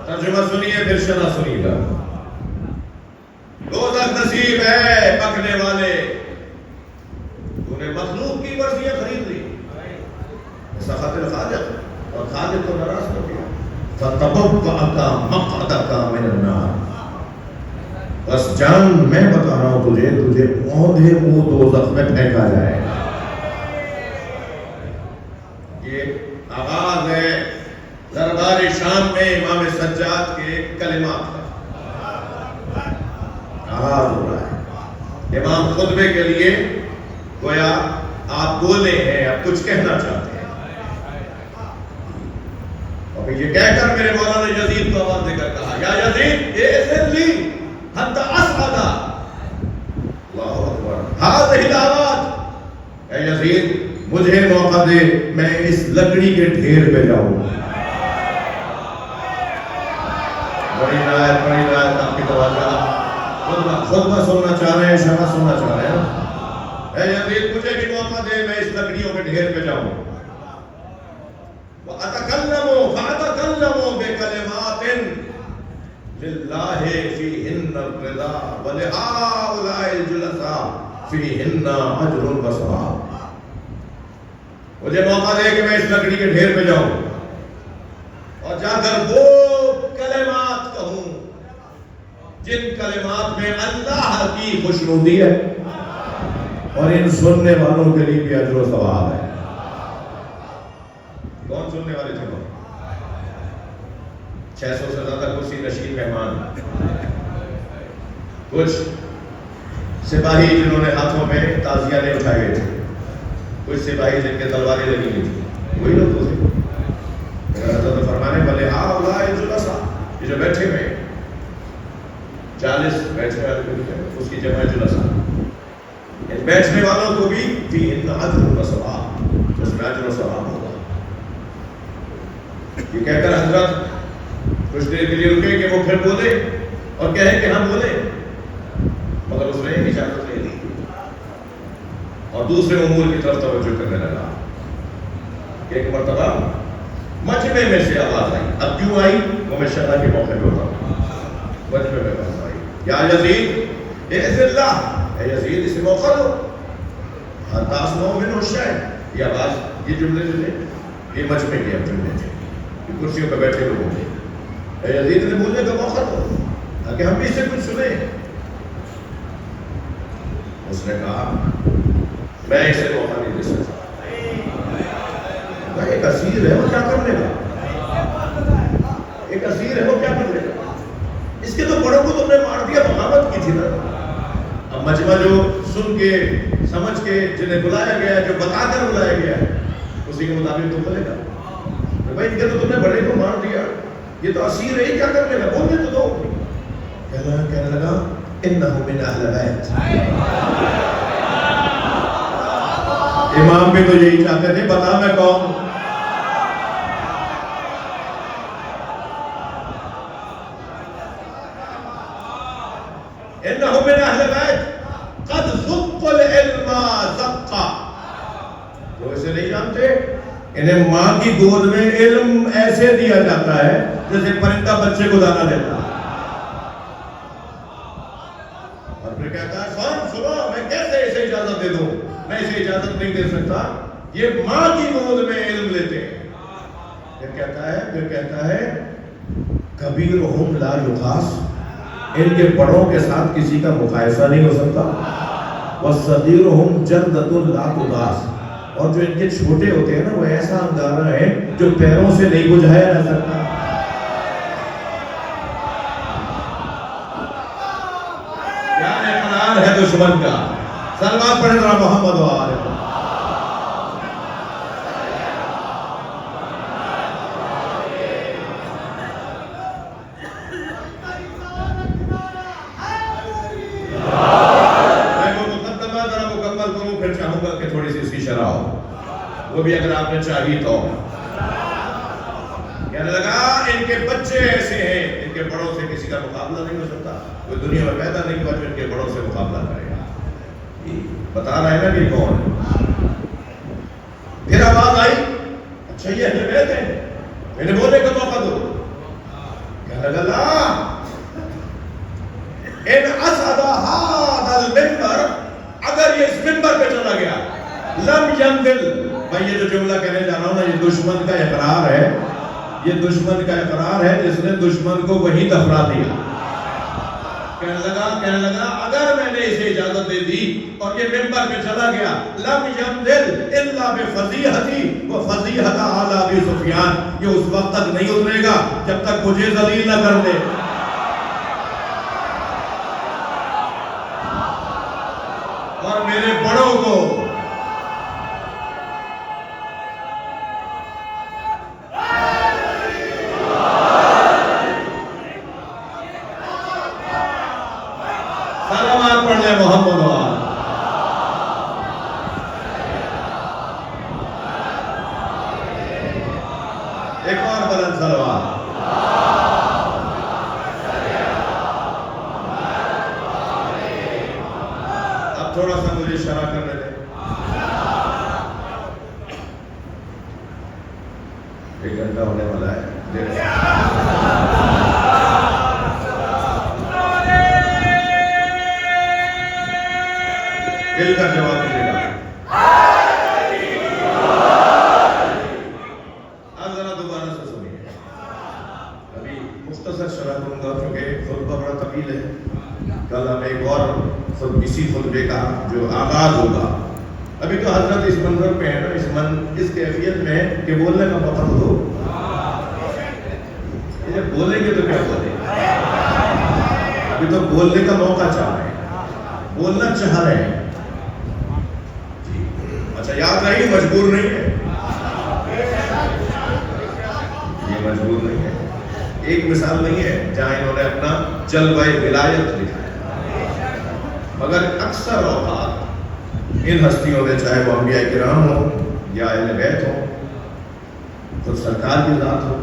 ترجمہ سنیے پھر شرح سنیے گا۔ دوزخ نصیب ہے پکنے والے، تو نے مخلوق کی مرضیاں خرید لی، سخط الخالق، اور خالق کو ناراض کر دیا۔ فَتَبَوَّأْتَ مَقْعَدَكَ مِنَ النَّارِ، بس جان میں بتا رہا ہوں تجھے اوندھے منہ دوزخ میں پھینکا جائے گا۔ یہ آغاز ہے دربار شام میں امام سجاد کے کلمات کا، آغاز ہو رہا ہے۔ امام خطبے کے لیے گویا آپ بولے ہیں، آپ کچھ کہنا چاہتے ہیں، اور یہ کہہ کر میرے مولا نے یزید کو آواز دے کر کہا یا یزید اذن لی حتی اصعد، اللہ اکبر، ہذہ الدعوات، اے یزید مجھے موقع دے میں اس لکڑی کے ڈھیر پہ جاؤں۔ بڑی رائت آپ کی توجہ، خطبہ سننا چاہ رہے ہیں، شرح سننا چاہ رہے ہیں۔ اے یزید مجھے بھی موقع دے میں اس لکڑیوں کے ڈھیر پہ جاؤں۔ فَأَتَكَلَّمُ بِكَلِمَاتٍ لِلَّهِ فِيهِنَّ الرِّضَا وَلِهَٰؤُلَاءِ الْجُلَسَاءِ فِيهِنَّ أَجْرٌ وَثَوَابٌ۔ مجھے موقع دے کہ میں اس لکڑی کے ڈھیر پہ جاؤں اور جا کر وہ کلمات کہوں جن کلمات میں اللہ کی خوشنودی ہے اور ان سننے والوں کے لیے بھی اجر و ثواب ہے۔ کون سننے والے تھے وہ؟ 600 سے زیادہ کرسی نشین مہمان، کچھ سپاہی جنہوں نے ہاتھوں میں تازیانے اٹھائے تھے، کچھ سپاہی جن کے تلواریں لگی ہوئی تھی، وہی لوگ تو تھے۔ حضرت فرمانے والے ہؤلاء الجلساء، یہ جو بیٹھے ہوئے 40 بیٹھنے والے، اس کی جمع جلساء، ان بیٹھنے والوں کو بھی فیہن اجر و ثواب، اس میں اجر و ثواب ہوگا۔ یہ کہہ کر حضرت کچھ دیر کے لیے رکے کہ وہ پھر بولے اور کہیں کہ ہم بولے، مگر اس نے اجازت نہیں دی اور دوسرے امور کی طرف توجہ کرنے لگا۔ ایک مرتبہ مجمع میں سے آواز آئی، اب کیوں آئی وہ میں شرح کے موقع پہ ہوتا ہوں۔ مجمع میں آواز آئی یا یزید اذن اللہ، اے یزید اسے موقع دو، حتی اسمعوا منہ الشیء۔ یہ آواز، یہ جملے جو تھے یہ مجمع کے جملے تھے، کرسیوں پہ بیٹھے لوگوں تھے۔ اے یزید نے بولنے کا موقع دو تاکہ ہم بھی اس سے کچھ سنیں۔ اس نے کہا میں اسے موقع نہیں دے سکتا، ایک اسیر ہے وہ کیا کر لے گا، ایک اسیر ہے وہ کیا کر لے گا، کے تو بڑوں کو تم نے مار دیا، بغاوت کی تھی نا۔ اب مجمع جو سن کے سمجھ کے جنہیں بلایا گیا ہے، جو بتا کر بلایا گیا ہے، اسی کے مطابق تو چلے گا. بھائی کہ تو تم نے بڑے کو مار دیا، یہ تو اسیر ہے، کیا کرنے لگا؟ بولنے تو دو. کہنے لگا انہو من اہل بیت. امام بھی تو یہی چاہتے تھے، بتا میں کون ہوں. انہو من اہل بیت قد ذق العلم ذقا. وہ اسے نہیں جانتے، انہیں ماں کی گود میں علم ایسے دیا جاتا ہے جیسے پرندہ بچے کو دانا دیتا ہے. اور پھر کہتا ہے سنو، میں کیسے اسے اجازت دے دوں؟ میں اسے اجازت نہیں دے سکتا. یہ ماں کی گود میں علم لیتے ہیں. پھر کہتا ہے کبیرہم لا یقاس. ان کے بڑوں کے ساتھ کسی کا مقایسہ نہیں ہو سکتا. وصغیرہم جلدۃ لا تداس. اور جو ان کے چھوٹے ہوتے ہیں نا، وہ ایسا انگارہ ہے جو پیروں سے نہیں بجھایا جا سکتا. کیا اقرار ہے دشمن کا. سلوات پڑھیں ذرا محمد و آلہ. وہ بھی اگر آپ نے چاہی تو. کہنے لگا ان کے بچے ایسے ہیں، ان کے بڑوں سے کسی کا مقابلہ نہیں ہو سکتا. کوئی دنیا میں پیدا نہیں ہوا جو ان کے بڑوں سے مقابلہ کرے گا. بتا رہا ہے نا کہ کون. پھر آواز آئی، اچھا یہ اہل بیت ہیں، انہیں بولنے کا موقع دو. کہنے لگا لا ان اسعد هذا المنبر. اگر یہ اس منبر پہ چلا گیا لم ينزل. میں یہ جو جملہ کہنے جا رہا ہوں نا، یہ دشمن کا اقرار ہے. یہ دشمن کا اقرار ہے جس نے دشمن کو وہیں دفنا دیا. کہنے لگا اگر میں نے اسے اجازت دے دی اور یہ منبر پہ چلا گیا لم ينزل الا بفضیحتی وفضیحت آل ابی سفیان. یہ اس وقت تک نہیں اترے گا جب تک مجھے ذلیل نہ کر دے. اور میرے بڑوں کو محمد وآلہ. ایک اور بلند سلوات. اب تھوڑا سا مجھے شرح کرنے دیں. ایک گھنٹہ ہونے والا ہے. دل کا جواب ملے گا. اب ذرا دوبارہ سے سنیے. ابھی مختصر شرح کروں گا کیونکہ خطبہ بڑا طویل ہے. کل ہم ایک اور اسی خطبے کا جو آغاز ہوگا. ابھی تو حضرت اس منظر پہ ہے نا، اس کیفیت میں ہے کہ بولنے کا موقع دو. جب بولیں گے تو کیا بولیں؟ ابھی تو بولنے کا موقع چاہ رہے ہیں، بولنا چاہ رہے ہیں. اچھا یاد نہیں، مجبور نہیں ہے. یہ مجبور نہیں ہے. ایک مثال نہیں ہے جہاں انہوں نے اپنا جلوہ ولایت لکھا ہے، مگر اکثر اوقات ان ہستیوں نے، چاہے وہ انبیاء کرام ہوں یا اہل بیت ہوں، خود سرکار کی ذات ہو،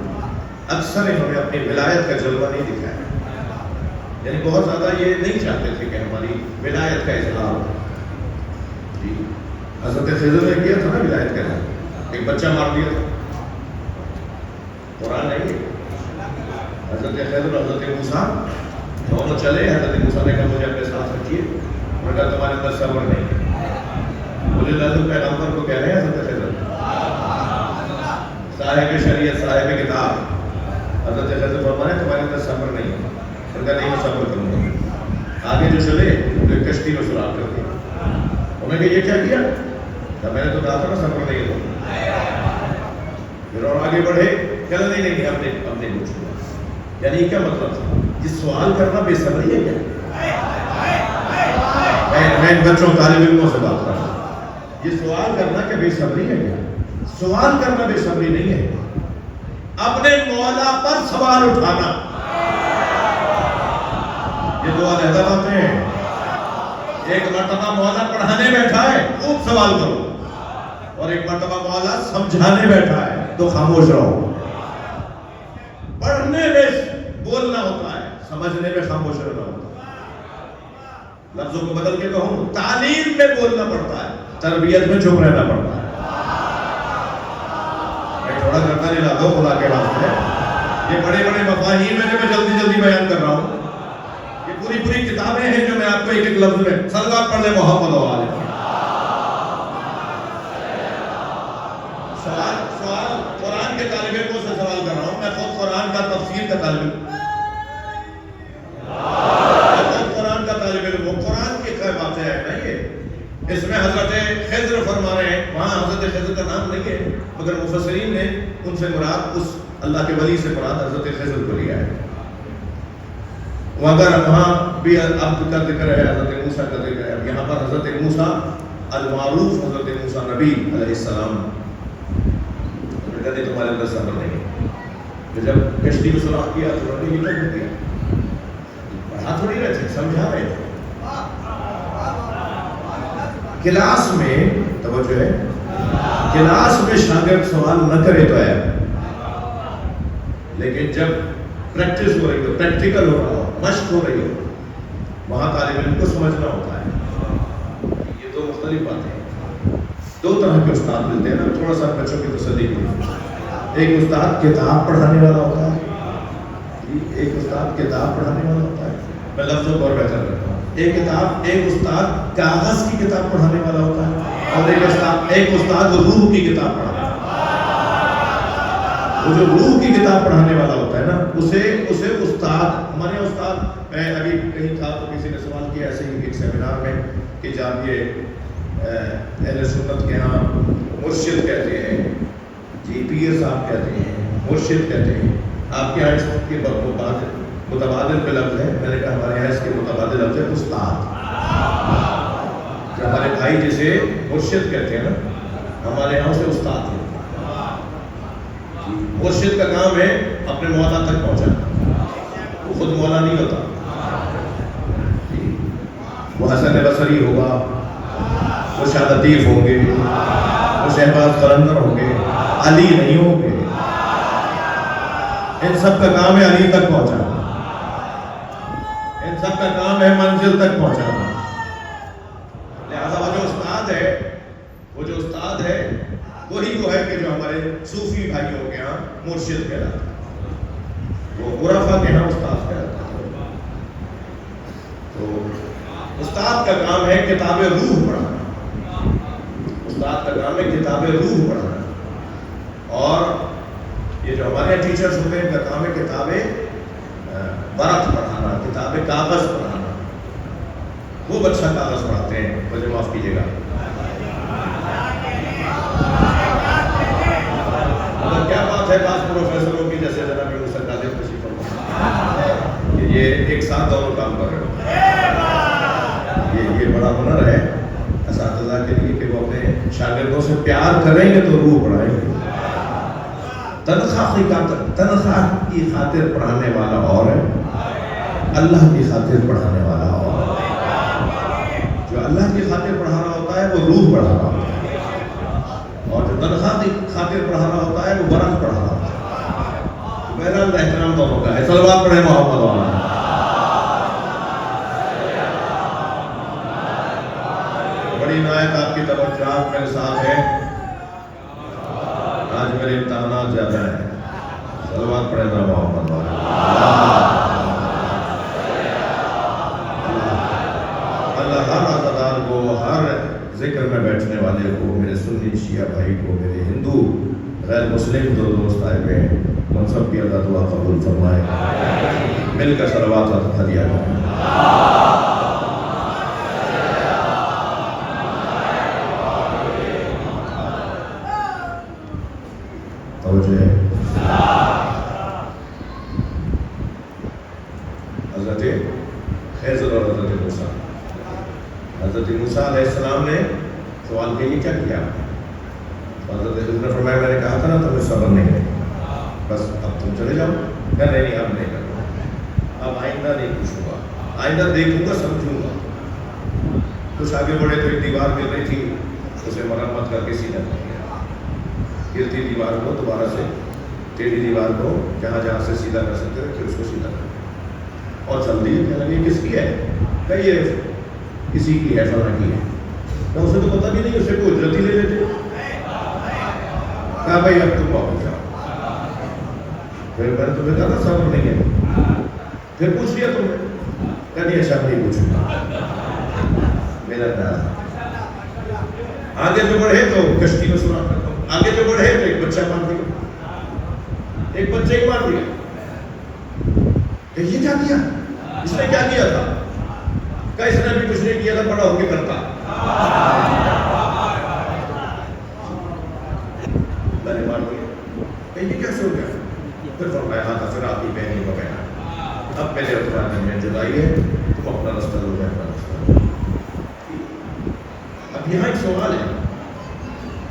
اکثر انہوں نے اپنی ولایت کا جلوہ نہیں دکھایا. یعنی بہت زیادہ یہ نہیں چاہتے تھے کہ ہماری ولایت کا اظہار ہو. حضرت خضر نے کیا تھا نا ولایت کا اظہار، ایک بچہ مار دیا تھا. قرآن نہیں ہے. حضرت خضر اور حضرت موسیٰ دونوں چلے. حضرت موسیٰ نے کہا مجھے اپنے ساتھ رکھیے. انہوں نے کہا تمہارے اندر صبر نہیں ہے. مجھے لازم پیغمبر کو کہہ رہے ہیں حضرت خضر، صاحب شریعت، صاحب کتاب. حضرت خضر فرمایا تمہارے اندر صبر نہیں ہے. انہوں نے کہا نہیں میں صبر کروں گا. آگے جو چلے تو کشتی میں سراغ کر دیا. انہوں نے کہا یہ کیا کیا؟ میں نے تو کہا تھا نا صبر نہیں ہے. پھر اور آگے بڑھے، کہا نہیں نہیں ہم نے پوچھا. یعنی کیا مطلب تھا؟ یہ سوال کرنا بے صبری ہے کیا؟ میں ان بچوں طالب علموں سے بات کر رہا ہوں. یہ سوال کرنا کہ بے صبری ہے کیا؟ سوال کرنا بے صبری نہیں ہے. اپنے مولا پر سوال اٹھانا، یہ دو علیحدہ باتیں ہیں. ایک مرتبہ مولا پڑھانے بیٹھا ہے خوب سوال کرو، اور ایک مرتبہ مولا سمجھانے بیٹھا ہے تو خاموش رہو. پڑھنے میں بولنا ہوتا ہے، سمجھنے میں خاموش رہنا ہوتا ہے. لفظوں کو بدل کے کہوں، تعلیم میں بولنا پڑتا ہے، تربیت میں چپ رہنا پڑتا ہے. میں تھوڑا کرتا نہیں لاتا ہوں خدا کے واسطے. یہ بڑے بڑے مفاہیم ہیں جو میں جلدی جلدی بیان کر رہا ہوں. یہ پوری پوری کتابیں ہیں جو میں آپ کو ایک ایک لفظ میں صلوات پڑھ لیں محمد و آلہ. سوال قرآن کے طالب علموں سے سوال کر رہا ہوں. میں خود قرآن کا تفسیر کا طالب علم، قرآن کا طالب علم ہوں. قرآن کی کیا باتیں ہیں نا یہ، اس میں حضرت خضر فرما رہے ہیں. وہاں حضرت خضر کا نام نہیں ہے، مگر مفسرین نے ان سے مراد اس اللہ کے ولی سے مراد حضرت خضر کو لیا ہے. اگر وہاں بھی عبد کا ذکر ہے، حضرت موسیٰ کا ذکر ہے. یہاں پر حضرت موسیٰ المعروف حضرت موسیٰ نبی علیہ السلام، کہتے تمہارے اندر صبر نہیں. جب کشتی کو سوراخ کیا تو ربی یہ کر دیا، پڑھا تھوڑی رہے تھے، سمجھا رہے تھے. کلاس میں توجہ ہے، کلاس میں شاگرد سوال نہ کرے تو ہے، لیکن جب پریکٹس ہو رہی ہو، پریکٹیکل ہو رہا ہو، مشق ہو رہی ہو، وہاں طالب علم کو سمجھنا ہوتا ہے. یہ دو مختلف باتیں ہیں. دو طرح کے استاد ملتے ہیں نا. تھوڑا سا بچوں کی تسلی کی. ایک استاد کتاب پڑھانے والا ہوتا ہے، ایک استاد کتاب پڑھانے والا ہوتا ہے. میں لفظوں کو اور بہتر کرتا ہوں. ایک استاد کاغذ کی کتاب پڑھانے والا ہوتا ہے، اور ایک استاد روح کی کتاب پڑھانے والا ہوتا ہے. وہ جو روح کی کتاب پڑھانے والا ہوتا ہے نا، اسے استاد، ہمارے استاد، میں ابھی کہیں تھا تو کسی نے سوال کیا ایسے ہی ایک سیمینار میں کہ جب یہ اہل سنت کے ہاں مرشد کہتے ہیں، جی پیر صاحب کہتے ہیں، مرشد کہتے ہیں، آپ کے یہاں اس کے متبادل پہ لفظ ہے. میں نے کہا ہمارے یہاں اس کے متبادل لفظ ہے استاد. جو ہمارے بھائی جسے مرشد کہتے ہیں نا، ہمارے یہاں سے استاد ہے. مرشد کا کام ہے اپنے مولا تک پہنچانا، وہ خود مولا نہیں ہوتا. وہ حسن بصری ہوگا، وہ شاہ لطیف ہوں گے، وہ شہباز قلندر ہوں گے، علی نہیں ہوں گے. ان سب کا کام ہے علی تک پہنچانا، ان سب کا کام ہے منزل تک پہنچانا. لہذا وہ جو استاد ہے وہی وہ ہے کہ جو ہمارے صوفی بھائیوں کے ہاں مرشد کہلاتا ہے، وہ عرفا کے ہاں استاد کہلاتا ہے. تو استاد کا کام ہے کتاب روح پڑھانا، استاد کا کام ہے کتاب روح پڑھانا. اور یہ جو ہمارے ٹیچرز ہوتے ہیں ان کا کام ہے کتاب ورق پڑھانا، کتاب کاغذ پڑھانا. خوب اچھا کاغذ پڑھاتے ہیں، مجھے معاف کیجیے گا. کیا بات ہے بعض پروفیسروں کی، جیسے جناب موسیٰ قادری تشریف فرما کہ یہ ایک ساتھ دونوں کام کر رہے ہو. یہ بڑا ہنر ہے اساتذہ کے لیے کہ وہ اپنے شاگردوں سے پیار کریں گے تو روح پڑھائیں گے. تنخواہ کی خاطر پڑھانے والا اور ہے، اللہ کی خاطر پڑھانے والا اور ہے. جو اللہ کی خاطر پڑھا رہا ہوتا ہے وہ روح پڑھا رہا ہوتا ہے، اور جو تنخواہ کی خاطر پڑھا رہا ہوتا ہے وہ ورق پڑھا رہا ہوتا ہے. میرا احترام دونوں کا ہے. صلوات پڑھیں محمد والا. بڑی عنایت آپ کی توجہات میرے ساتھ ہے. آج میرے امتحانات زیادہ ہیں. صلوات پڑھیں ذرا محمد والا. اللہ ہر عزادار کو، ہر ذکر میں بیٹھنے والے کو، میرے سنی شیعہ بھائی کو، میرے ہندو غیر مسلم جو دوست آئے ہوئے ہیں، ان سب کی اللہ دعا قبول فرمائے. مل کر صلوات ہدیہ کریں. توجہ ہے. حضرت خضر اور حضرت موسیٰ حضرت موسیٰ علیہ السلام نے سوال کے لیے کیا کیا؟ حضرت خضر نے فرمایا میں نے کہا تھا نا تمہیں صبر نہیں ہے، بس اب تم چلے جاؤ. کہا نہیں اب نہیں کروں، اب آئندہ نہیں پوچھوں گا، آئندہ دیکھوں گا سمجھوں گا. کچھ آگے بڑھے تو ایک دیوار مل رہی تھی، اسے مرمت کر کے سیدھا کر دیا. گرتی دیوار کو دوبارہ سے ٹیڑھی دیوار کو جہاں جہاں سے سیدھا کر سکتے تھے پھر اس کو سیدھا کر دیا اور چل دی. کہنے لگے کس کی ہے؟ کہ یہ کسی کی ہے، فلاں کی ہے. تو اسے تو پتہ بھی نہیں، اسے کوئی اجرت ہی لے لیتے. کہا بھائی اب تم واپس جاؤ. پھر میں نے تمہیں کہا نا صبر نہیں ہے. پھر پوچھ لیا تم نے، کہا نہیں اچھا نہیں پوچھوں گا میرا خیال. آگے جو بڑھے تو کشتی میں سنا کرتا ہوں، آگے جو بڑھے تو ایک بچہ مار دیا، ایک بچے ہی مار دیا. کہ یہ کیا کیا؟ اس نے کیا کیا تھا؟ کہ اس نے بھی کچھ نہیں کیا تھا، بڑا ہو کے کرتا. میں نے مار دیا. کہ یہ کیسے ہو گیا؟ پھر فرمایا ہاں تھا، پھر آپ کی بہنی کو کہنا اب میرے اتران میں جدائی ہے، تم اپنا رستہ لو، میں اپنا رستہ لو. اب یہاں ایک سوال ہے،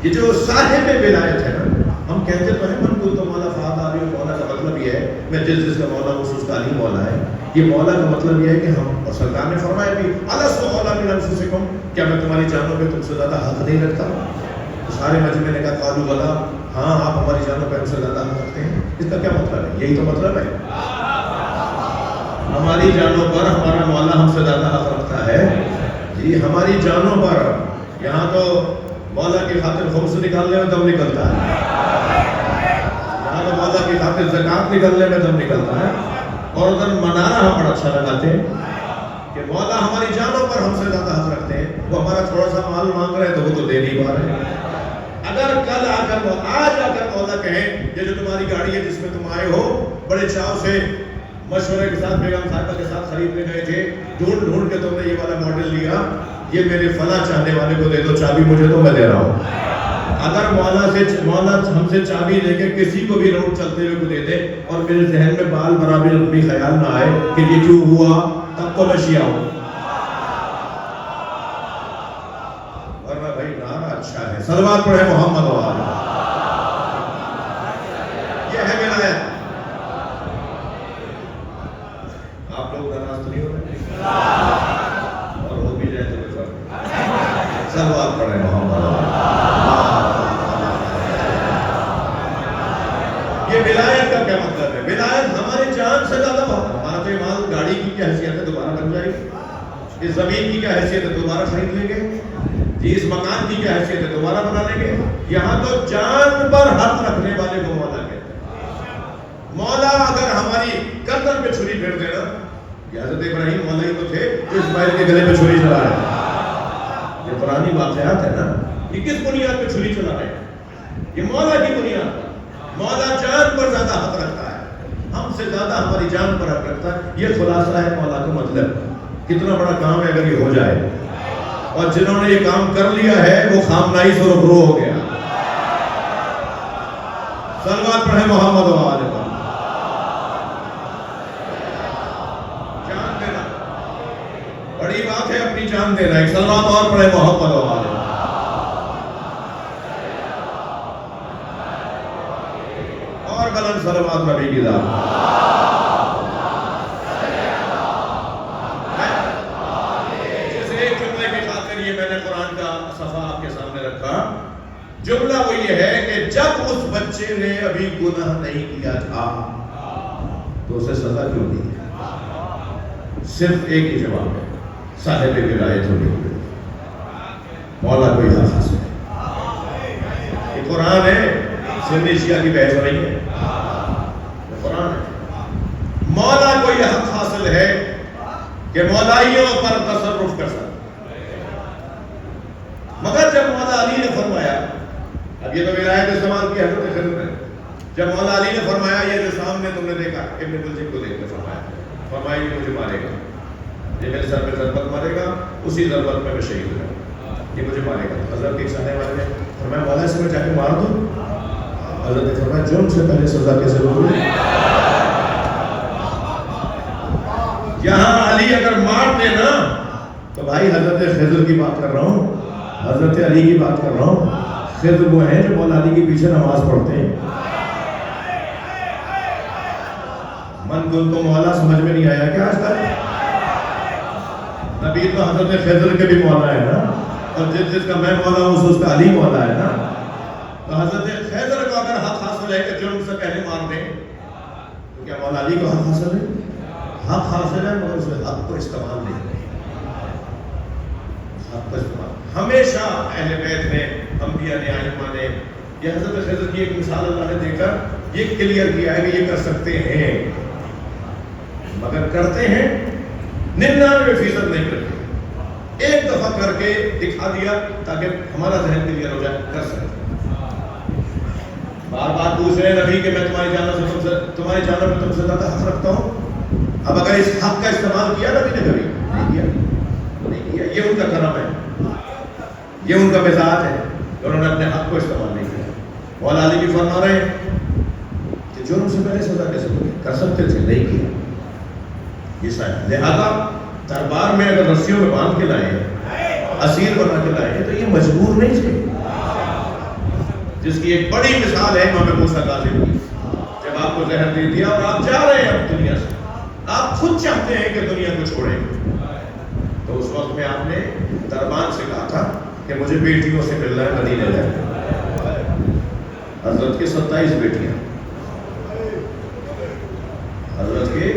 یہ جو صاحب ولایت ہے نا، ہم کہتے تو ہیں من کو تو مولا فہد آ رہی ہو. مولا کا مطلب یہ ہے میں جس کا مولا ہوں اس کا نہیں مولا ہے. یہ مولا کا مطلب یہ ہے کہ ہم، اور سرکار نے فرمایا بھی الست مولا من انفسکم، کیا میں تمہاری جانوں پہ تم سے زیادہ حق نہیں رکھتا؟ سارے مجمع نے کہا قالوا بلا، ہاں آپ ہماری جانوں پہ ہم سے زیادہ حق رکھتے ہیں. اس کا کیا مطلب ہے؟ یہی تو مطلب ہے، ہماری جانوں پر ہمارا مولا ہم سے زیادہ حق رکھتا ہے. جی ہماری جانوں پر. یہاں تو مولا کی خاطر خمس نکالنے میں دم نکلتا ہے، یہاں تو مولا کی خاطر زکات نکلنے میں دم نکلتا ہے. اور ادھر منارہ ہم بڑا اچھا لگاتے ہیں کہ مولا ہماری جانوں پر ہم سے زیادہ حق رکھتے ہیں. وہ ہمارا تھوڑا سا مال مانگ رہے ہیں تو وہ تو دے نہیں پا رہے ہیں. اگر کل آ کر آج آ کر مولا کہیں یہ جو تمہاری گاڑی ہے جس میں تم آئے ہو بڑے چاؤ سے مشورے کے ساتھ بیگم صاحبہ کے ساتھ خریدنے گئے تھے، ڈھونڈ کے تم نے یہ والا ماڈل لیا، یہ میرے فلاں چاہنے والے کو دے دو چابی، مجھے تو میں دے رہا ہوں. اگر مولا ہم سے چابی لے کے کسی کو بھی روڈ چلتے ہوئے کو دے دے اور میرے ذہن میں بال برابر اپنی خیال نہ آئے کہ یہ کیوں ہوا، تب تو میں شیعہ ہوں. ورنہ بھائی نعرہ اچھا ہے، صلوات پڑھے محمد وآلہ. یہ ہے ولایت. آپ لوگ ناراض تو نہیں ہو رہے؟ اور ہو بھی جائے تو صلوات پڑھے محمد وآلہ. یہ ولایت کا کیا مطلب ہے؟ ولایت ہماری جان سے زیادہ بہت. ہمارا تو ایمان گاڑی کی کیا حیثیت ہے، دوبارہ بن جائے گی. اس زمین کی کیا حیثیت ہے، دوبارہ خرید لیں گے. جی اس مکان کی کیا حیثیت ہے، دوبارہ بنا لیں گے. یہاں تو جان پر حق رکھنے والے کو مولا کہتے ہیں. مولا اگر ہماری گردن پہ چھری پھیر دے نا، یہ حضرت ابراہیم مولا ہی تو تھے جو اسماعیل کے گلے پہ چھری چلا رہے ہیں. یہ پرانی واقعات ہے نا، یہ کس بنیاد پہ چھری چلا رہے ہیں؟ یہ مولا کی بنیاد پر. مولا جان پر زیادہ حق رکھتا ہے، ہم سے زیادہ ہماری جان پر حق رکھتا ہے. یہ خلاصہ ہے مولا کا مطلب. کتنا بڑا کام ہے اگر یہ ہو جائے، اور جنہوں نے یہ کام کر لیا ہے وہ خامنائی سے روبرو ہو گیا. صلوات پڑھے محمد وآلہ. جان دینا بڑی بات ہے، اپنی جان دینا. ایک صلوات اور پڑھے محمد وآلہ. اور بلند صلوات نبی کی ذات. میں نے قرآن کا صفحہ آپ کے سامنے رکھا. جملہ وہ یہ ہے کہ جب اس بچے نے ابھی گناہ نہیں کیا تھا تو اسے سزا کیوں دی؟ صرف ایک ہی جواب ہے، صاحب ولایت ہونے کی. مولا کوئی حق حاصل ہے. یہ قرآن ہے، سنی شیعہ کی بحث نہیں ہے. یہ قرآن ہے. مولا کو یہ حق حاصل ہے کہ مولائیوں پر تصرف کر سکتا. مگر جب مولا علی نے فرمایا، اب یہ تو ولایت استعمال کی حضرت خضر نے، جب مولا علی نے فرمایا یہ جو سامنے تم نے دیکھا ابن ملجم کو دیکھ کے فرمایا یہ مجھے مارے گا، یہ میرے سر پہ ضربت مارے گا، اسی ضربت میں شہید ہوں، یہ مجھے مارے گا. حضرت کے چاہنے والے نے فرمایا مولا سے میں جا کے مار دوں؟ حضرت نے فرمایا جرم سے پہلے سزا کیسے ہوگی؟ یہاں علی اگر مار دے نا تو بھائی حضرت خضر کی بات کر رہا ہوں، حضرت علی کی بات کر رہا ہوں. خضر وہ ہیں جو مولا علی کے پیچھے نماز پڑھتے ہیں. من کو مولا سمجھ میں نہیں آیا کیا آج تک؟ نبی تو حضرت خضر کے بھی مولا ہے نا، اور جس کا میں مولا ہوں اس کا علی مولا ہے نا. تو حضرت خضر کو اگر حق حاصل ہے کہ جرم سے پہلے مار دیں تو کیا مولا علی کو حق حاصل ہے؟ حق حاصل ہے، مگر اس حق کو استعمال نہیں کریں. حق کو استعمال ہمیشہ اہل بیت نے، انبیاء نے، ائمہ نے، یہ حضرت خضر کی ایک مثال اللہ نے دے کر یہ کلیئر کیا ہے کہ یہ کر سکتے ہیں، مگر کرتے ہیں 99% نہیں کرتے. ایک دفعہ کر کے دکھا دیا تاکہ ہمارا ذہن کلیئر ہو جائے، کر سکتے. بار بار پوچھ رہے ہیں نبی کہ میں تمہاری جانب میں تم سے زیادہ حق رکھتا ہوں. اب اگر اس حق کا استعمال کیا نبی نے کبھی نہیں کیا. یہ ان کا کرم ہے، یہ ان کا مزاج ہے کہ انہوں نے اپنے حق کو استعمال نہیں کیا. مولا علی بھی فرما رہے ہیں کہ جرم سے پہلے سزا کیسے ہوگی؟ کر سکتے تھے، نہیں کیا. یہ شاید لہذا دربار میں اگر رسیوں میں باندھ کے لائے، اسیر بنا کے لائے تو یہ مجبور نہیں تھے. جس کی ایک بڑی مثال ہے امام موسیٰ کاظم کی. جب آپ کو زہر دے دیا اور آپ جا رہے ہیں اب دنیا سے، آپ خود چاہتے ہیں کہ دنیا کو چھوڑیں، تو اس وقت میں آپ نے دربان سے کہا تھا کہ مجھے بیٹیوں سے ملنا ہے، مدینے جائیں. حضرت کے 27 بیٹیاں، حضرت کے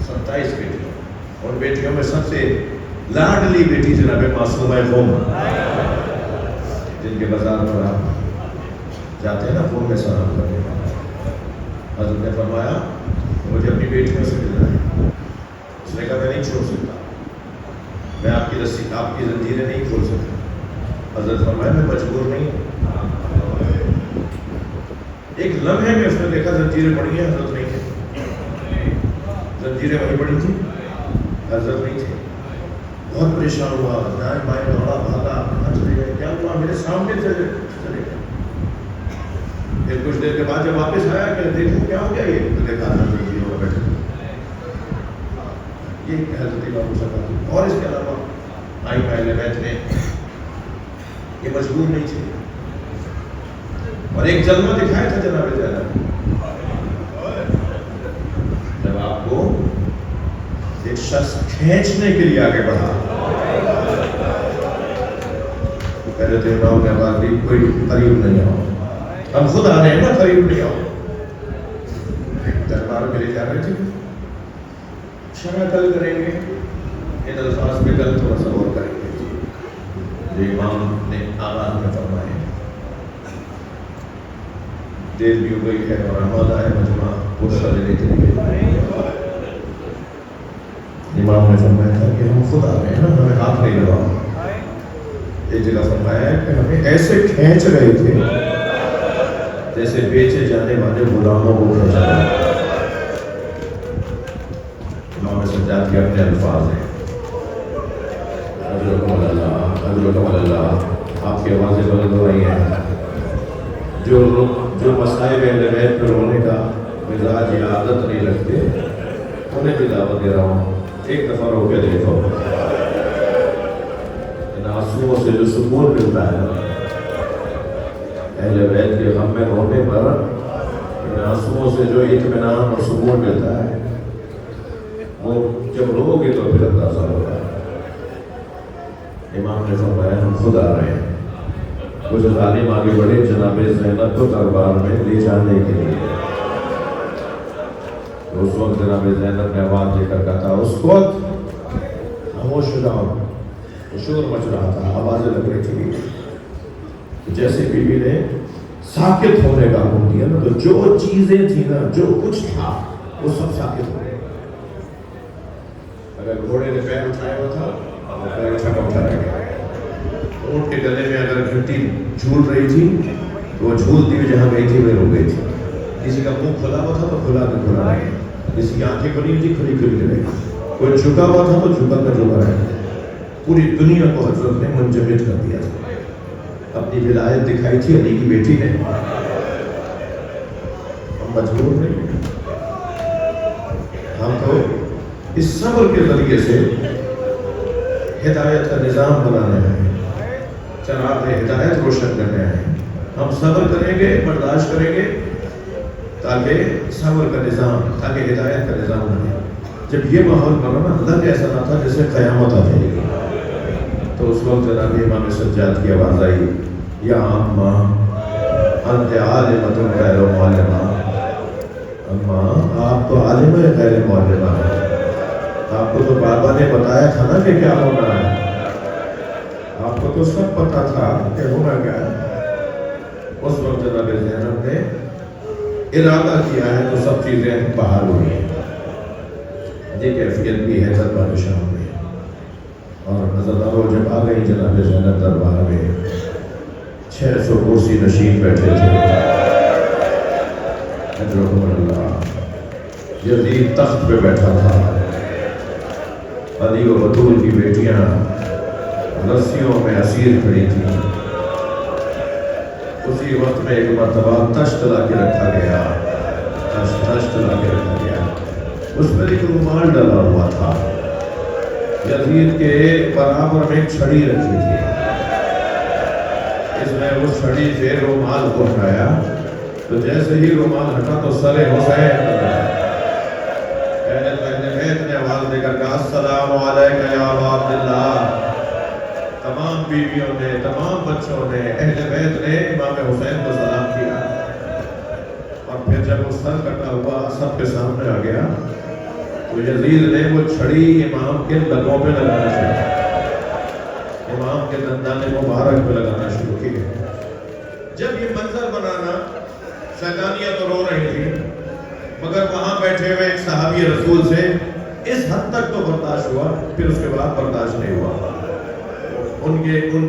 27 بیٹیاں. اور بیٹیوں میں سب سے لاڈلی بیٹی جناب معصومہ قوم، جن کے بازار پر آپ جاتے ہیں نا قوم میں سلام کرنے. حضرت نے فرمایا مجھے اپنی بیٹیوں سے ملنا ہے. اس نے کہا میں نہیں چھوڑ سکتا، میں آپ کی رسی، آپ کی زنجیریں نہیں کھول سکتا. حضرت فرمایا میں مجبور نہیں ہوں. ایک لمحے میں اس نے دیکھا زنجیریں پڑی ہیں، حضرت نہیں تھے. زنجیریں وہیں پڑی تھی، حضرت نہیں تھے. بہت پریشان ہوا، دائیں بائیں دوڑا بھاگا، کہاں چلے گئے، کیا ہوا؟ میرے سامنے چلے گئے. پھر کچھ دیر کے بعد جب واپس آیا کہ دیکھو کیا ہو گیا، یہ تو دیکھا زنجیروں میں بیٹھے. یہ حضرت امام موسیٰ کاظم. اور اس کے علاوہ ائمہ اہل بیت نے یہ مجبور نہیں تھے. اور ایک جلوہ دکھایا تھا جناب زینب، جب آپ کو ایک شخص کھینچنے کے لیے آگے بڑھا. پہلے تو امام نے بات دی کوئی قریب نہیں آؤ، ہم خود آ رہے ہیں نا، قریب نہیں آؤ. دربار میں لے جا رہے تھے، شرح کل کریں گے، ان الفاظ میں کل تھوڑا سا اور کریں گے جو امام نے آغاز میں فرمائے. دیر بھی ہو گئی ہے اور آمادہ ہے مجمع غصہ لینے کے لیے. امام نے فرمایا تھا کہ ہم خود آ رہے ہیں نا، ہمیں ہاتھ نہیں لگاؤ. ایک جگہ فرمایا ہے کہ ہمیں ایسے کھینچ رہے تھے جیسے بیچے جانے والے غلاموں کو کھینچا رہے. امام سجاد کے اپنے الفاظ ہیں. حضرکم اللہ، آپ کی آوازیں بلند ہو رہی ہیں. جو مصائب اہل بیت پر ہونے کا مزاج یا عادت نہیں رکھتے، انہیں بھی دعوت دے رہا ہوں، ایک دفعہ رو کے دیکھو. ان آنسوؤں سے جو سکون ملتا ہے اہل بیت کے غم میں رونے پر، ان آنسوؤں سے جو اطمینان اور سکون ملتا ہے، وہ جب رو گے تو پھر اندازہ ہوگا. امام نے فرمایا ہم خود آ رہے ہیں. کچھ ظالم آگے بڑھے جناب زینب کو دربار میں لے جانے کے لیے. اس وقت جناب زینب نے آواز دے کر کہا تھا، اس وقت خاموش ہو جاؤ. شور مچ رہا تھا، آوازیں لگ رہی تھی. جیسے بی بی نے ساکت ہونے کا حکم دیا نا، تو جو چیزیں تھی نا، جو کچھ تھا، وہ سب ساکت ہو گئے. اگر گھوڑے نے پیر اٹھایا ہوا تھا، پیر اٹھا کر اٹھا رہ گیا. اونٹ کے گلے میں اگر گھنٹی جھول رہی تھی تو وہ جھولتی ہوئی جہاں گئی تھی وہ رک گئی تھی. کسی کا منہ کھلا ہوا تھا تو کھلا کے کھلا رہے گا، کسی کی آنکھیں کھلی تھی کھلی کھلی رہے گی، کوئی جھکا ہوا تھا تو جھکا کا جھکا رہے گا. پوری دنیا کو حضرت نے منجمد کر دیا تھا. اپنی ولایت دکھائی تھی علی کی بیٹی نے. ہم مجبور نہیں، ہم تو اس صبر کے ذریعے سے ہدایت کا نظام بنانے ہیں، چراغ ہدایت روشن کرنے ہیں. ہم صبر کریں گے، برداشت کریں گے تاکہ صبر کا نظام، تاکہ ہدایت کا نظام بنے. جب یہ ماحول بنا نا، اللہ کے ایسا نہ تھا جیسے قیامت آ جائے گی. تو اس وقت جناب امام سجاد کی آواز آئی، یا اماں انت عالمۃ غیر معلمہ. اماں آپ تو عالم ہے غیر معلمہ. آپ کو تو بابا نے بتایا تھا نا کہ کیا ہونا ہے، آپ کو تو سب پتا تھا کہ ہونا کیا ہے. اس وقت جناب زینب نے ارادہ کیا ہے تو سب چیزیں بحال ہوئی ہیں. یہ کیفیت بھی ہے دربار شام میں. اور نظرداروں جب آ گئی جناب زینب دربار میں، 600 کرسی نشین بیٹھے تھے. اللہ یزید تخت پہ بیٹھا تھا، علی و بطول کی بیٹیاں رسیوں میں اسیر کھڑی تھیں. اسی وقت میں ایک مرتبہ تشت لا کے رکھا گیا، تشت لا کے رکھا گیا. اس پر ایک رومال ڈلا ہوا تھا. یزید کے برابر میں ایک چھڑی رکھی تھی. اس نے اس چھڑی سے رومال کو ہٹایا تو جیسے ہی رومال ہٹا تو سر حسین نے آواز دے کر کہا، السلام علیکم یا ابا عبداللہ. تمام بیویوں نے، تمام بچوں نے، اہل بیت نے امام حسین کو سلام کیا. اور پھر جب وہ سر کٹا ہوا سب کے سامنے آ گیا تو یزید نے وہ چھڑی امام کے لبوں پہ لگانا شروع، امام کے دندان مبارک پہ لگانا شروع کیا. جب یہ منظر بنانا، شیطانیہ تو رو رہی تھی، مگر وہاں بیٹھے ہوئے ایک صحابی رسول سے اس حد تک تو برداشت ہوا، پھر اس کے بعد برداشت نہیں ہوا. ان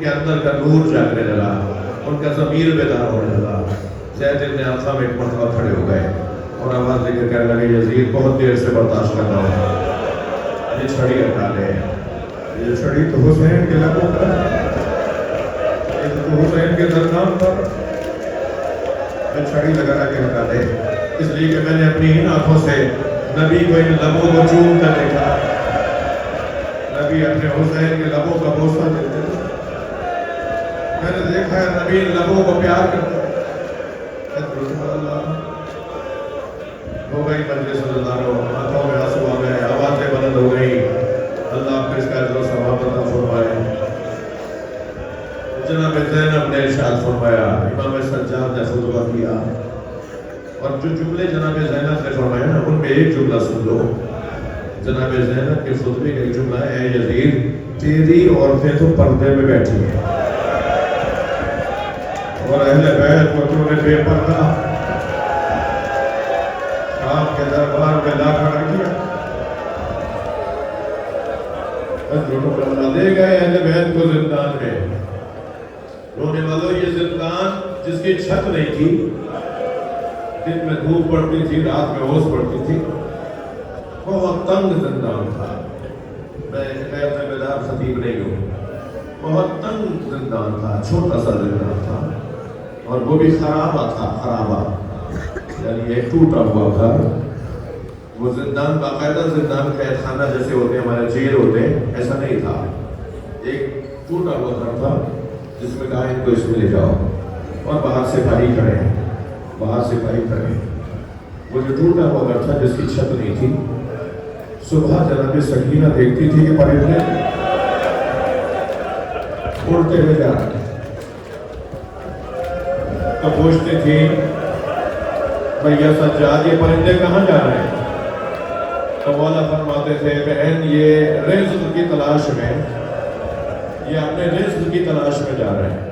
کے اندر کا نور جاگنے لگا، ان کا ضمیر بیدار ہونے لگا. زید بن ارقم ایک مرتبہ کھڑے ہو گئے اور آواز دے کر کہنے لگے، یزید بہت دیر سے برداشت کر رہا ہوں، یہ چھڑی ہٹا لے. یہ چھڑی تو حسین کے لبوں پر، یہ تو حسین کے دندان پر، یہ چھڑی لگا کے ہٹا لے. اس لیے کہ میں نے اپنی ان آنکھوں سے نبی کو ان لبوں کو چوم کر دیکھا. نبی اپنے حسین کے لبوں کا بوسہ دیتے تھے. میں نے دیکھا ہے نبی ان لبوں کو پیار کرتے. ہو گئی مجلس نظاروں، آنکھوں میں آنسو آ گئے، آوازیں بلند ہو گئی. اللہ آپ کو اس کا اجر و ثواب عطا فرمائے. جناب زینب نے ارشاد فرمایا، امام سجاد نے خطبہ کیا اور جو جملے جناب زینب نے فرمایا نا، ان میں ایک جملہ سن لو. جناب زینب کے خطبے کا ایک جملہ ہے، اے یزید تیری عورتیں تو پردے میں بیٹھی ہیں اور اہل بیت کو تو نے بے پردہ آپ کے دربار میں لا کھڑا کیا. لے گئے اہل بیت کو زندان میں. رونے والوں، یہ زندان جس کی چھت نہیں تھی، دن میں دھوپ پڑتی تھی، رات میں اوس پڑتی تھی، بہت تنگ زندان تھا. میں غیر ذمہ دار خطیب نہیں ہوں. بہت تنگ زندان تھا، چھوٹا سا زندان تھا اور وہ بھی خرابہ تھا. خرابہ یعنی ایک ٹوٹا ہوا گھر. وہ زندان باقاعدہ زندان قید خانہ جیسے ہوتے ہیں، ہمارے جیل ہوتے ہیں، ایسا نہیں تھا. ایک ٹوٹا ہوا گھر تھا جس میں کہا ان کو اس میں لے جاؤ اور باہر سپاہی کھڑے ہیں، باہر سپاہی کھڑے ہیں. وہ جو ٹوٹا ہوا گھر تھا جس کی چھت نہیں تھی، صبح جناب سکینہ دیکھتی تھی کہ پرندے اڑتے ہوئے جا رہے ہیں تو پوچھتی تھی، بھیا سجاد یہ پرندے کہاں جا رہے ہیں؟ تو مولا فرماتے تھے، بہن یہ رزق کی تلاش میں، یہ اپنے رزق کی تلاش میں جا رہے ہیں.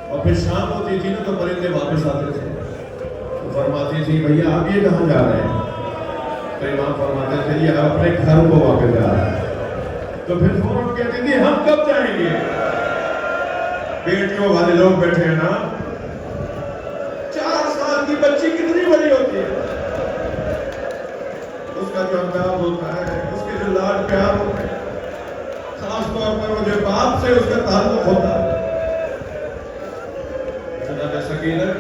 اور پھر شام ہوتی تھی نا تو پرندے واپس آتے تھے تو فرماتی تھی، بھیا آپ یہ کہاں جا رہے ہیں؟ تو امام فرماتے تھے، یہ اپنے گھر کو واپس جا رہے ہیں. تو پھر فوراً کہتی تھی، ہم کب جائیں گے؟ بیٹیوں والے لوگ بیٹھے ہیں نا، 4 سال کی بچی کتنی بڑی ہوتی ہے، اس کا جو انداز ہوتا ہے، اس کے جو لاڈ پیار ہوتے ہیں، خاص طور پر وہ جو باپ سے اس کا تعلق ہوتا ہے. جناب سکینہ،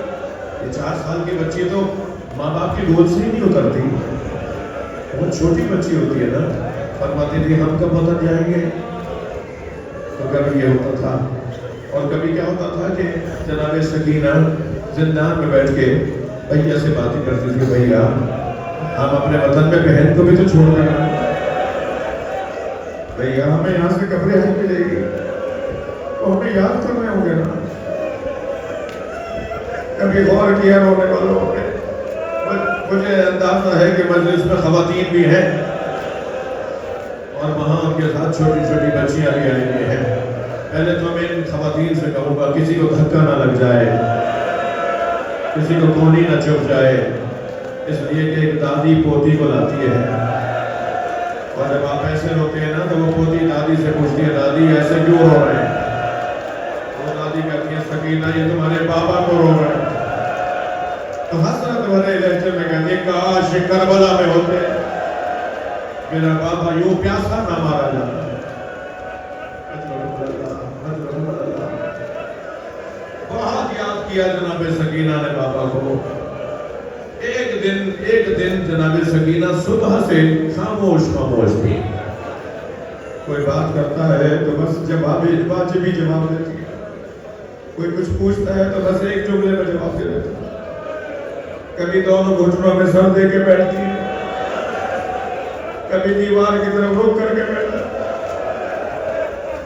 یہ 4 سال کی بچی تو ماں باپ کی گود سے ہی نہیں اترتی، وہ چھوٹی بچی ہوتی ہے نا. فرماتی تھی، ہم کب وطن جائیں گے؟ تو کبھی یہ ہوتا تھا، اور کبھی کیا ہوتا تھا کہ جناب سکینہ زندان میں بیٹھ کے بھیا سے باتیں کرتی تھی، بھیا ہم اپنے وطن میں بہن کو بھی تو چھوڑ دیں، بھیا ہمیں یہاں سے کپڑے ہم ملے گی تو ہمیں یاد کرنے ہوں گے نا۔ کبھی غور کیا رونے والوں نے؟ مجھے اندازہ ہے کہ مجلس میں خواتین بھی ہیں اور وہاں ان کے ساتھ چھوٹی چھوٹی بچیاں بھی آئی ہوئی ہیں۔ پہلے تو میں ان خواتین سے کہوں گا کسی کو دھکا نہ لگ جائے، کسی کو کونی نہ چپ جائے، اس لیے کہ ایک دادی پوتی کو لاتی ہے، اور جب آپ ایسے روتے ہیں نا تو وہ پوتی دادی سے پوچھتی ہے دادی ایسے کیوں رو رہے ہیں؟ وہ دادی کہتی ہے سکینہ یہ تمہارے پاپا کو رو رہے ہیں۔ تو حسرت والے لہجے میں کہتی ہے کاش کربلا میں ہوتے میرا بابا یوں پیاسا نہ مارا جاتا۔ بہت یاد کیا جناب سکینہ نے بابا کو۔ ایک دن جناب سکینہ صبح سے خاموش تھی، کوئی بات کرتا ہے تو بس واجبی جواب دیتی ہے، کوئی کچھ پوچھتا ہے تو بس ایک جملے میں جواب دے دیتا ہے، کبھی دونوں گھٹنوں میں سر دے کے بیٹھتی ہے، کبھی دیوار کی طرف رک کر کے بیٹھتا ہے،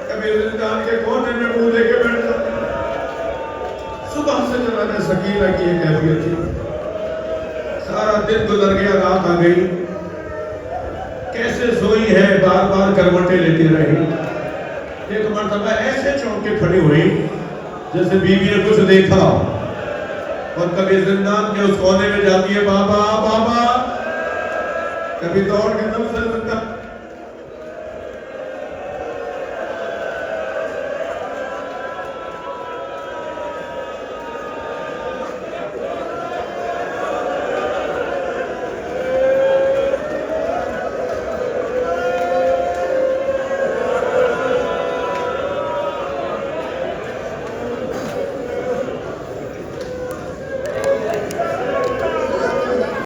کبھی زندان کے کونے میں منہ دے کے بیٹھتا ہے۔ صبح سے جناب سکینہ کی ایک کیفیت تھی، سارا دن گزر گیا، رات آ گئی، کیسے سوئی ہے بار بار کروٹیں لیتی رہی، ایک مرتبہ ایسے چونک کے کھڑی ہوئی جیسے بیوی نے کچھ دیکھا، اور کبھی زندان کے اس کونے میں جاتی ہے بابا بابا، کبھی دوڑ کے تم سے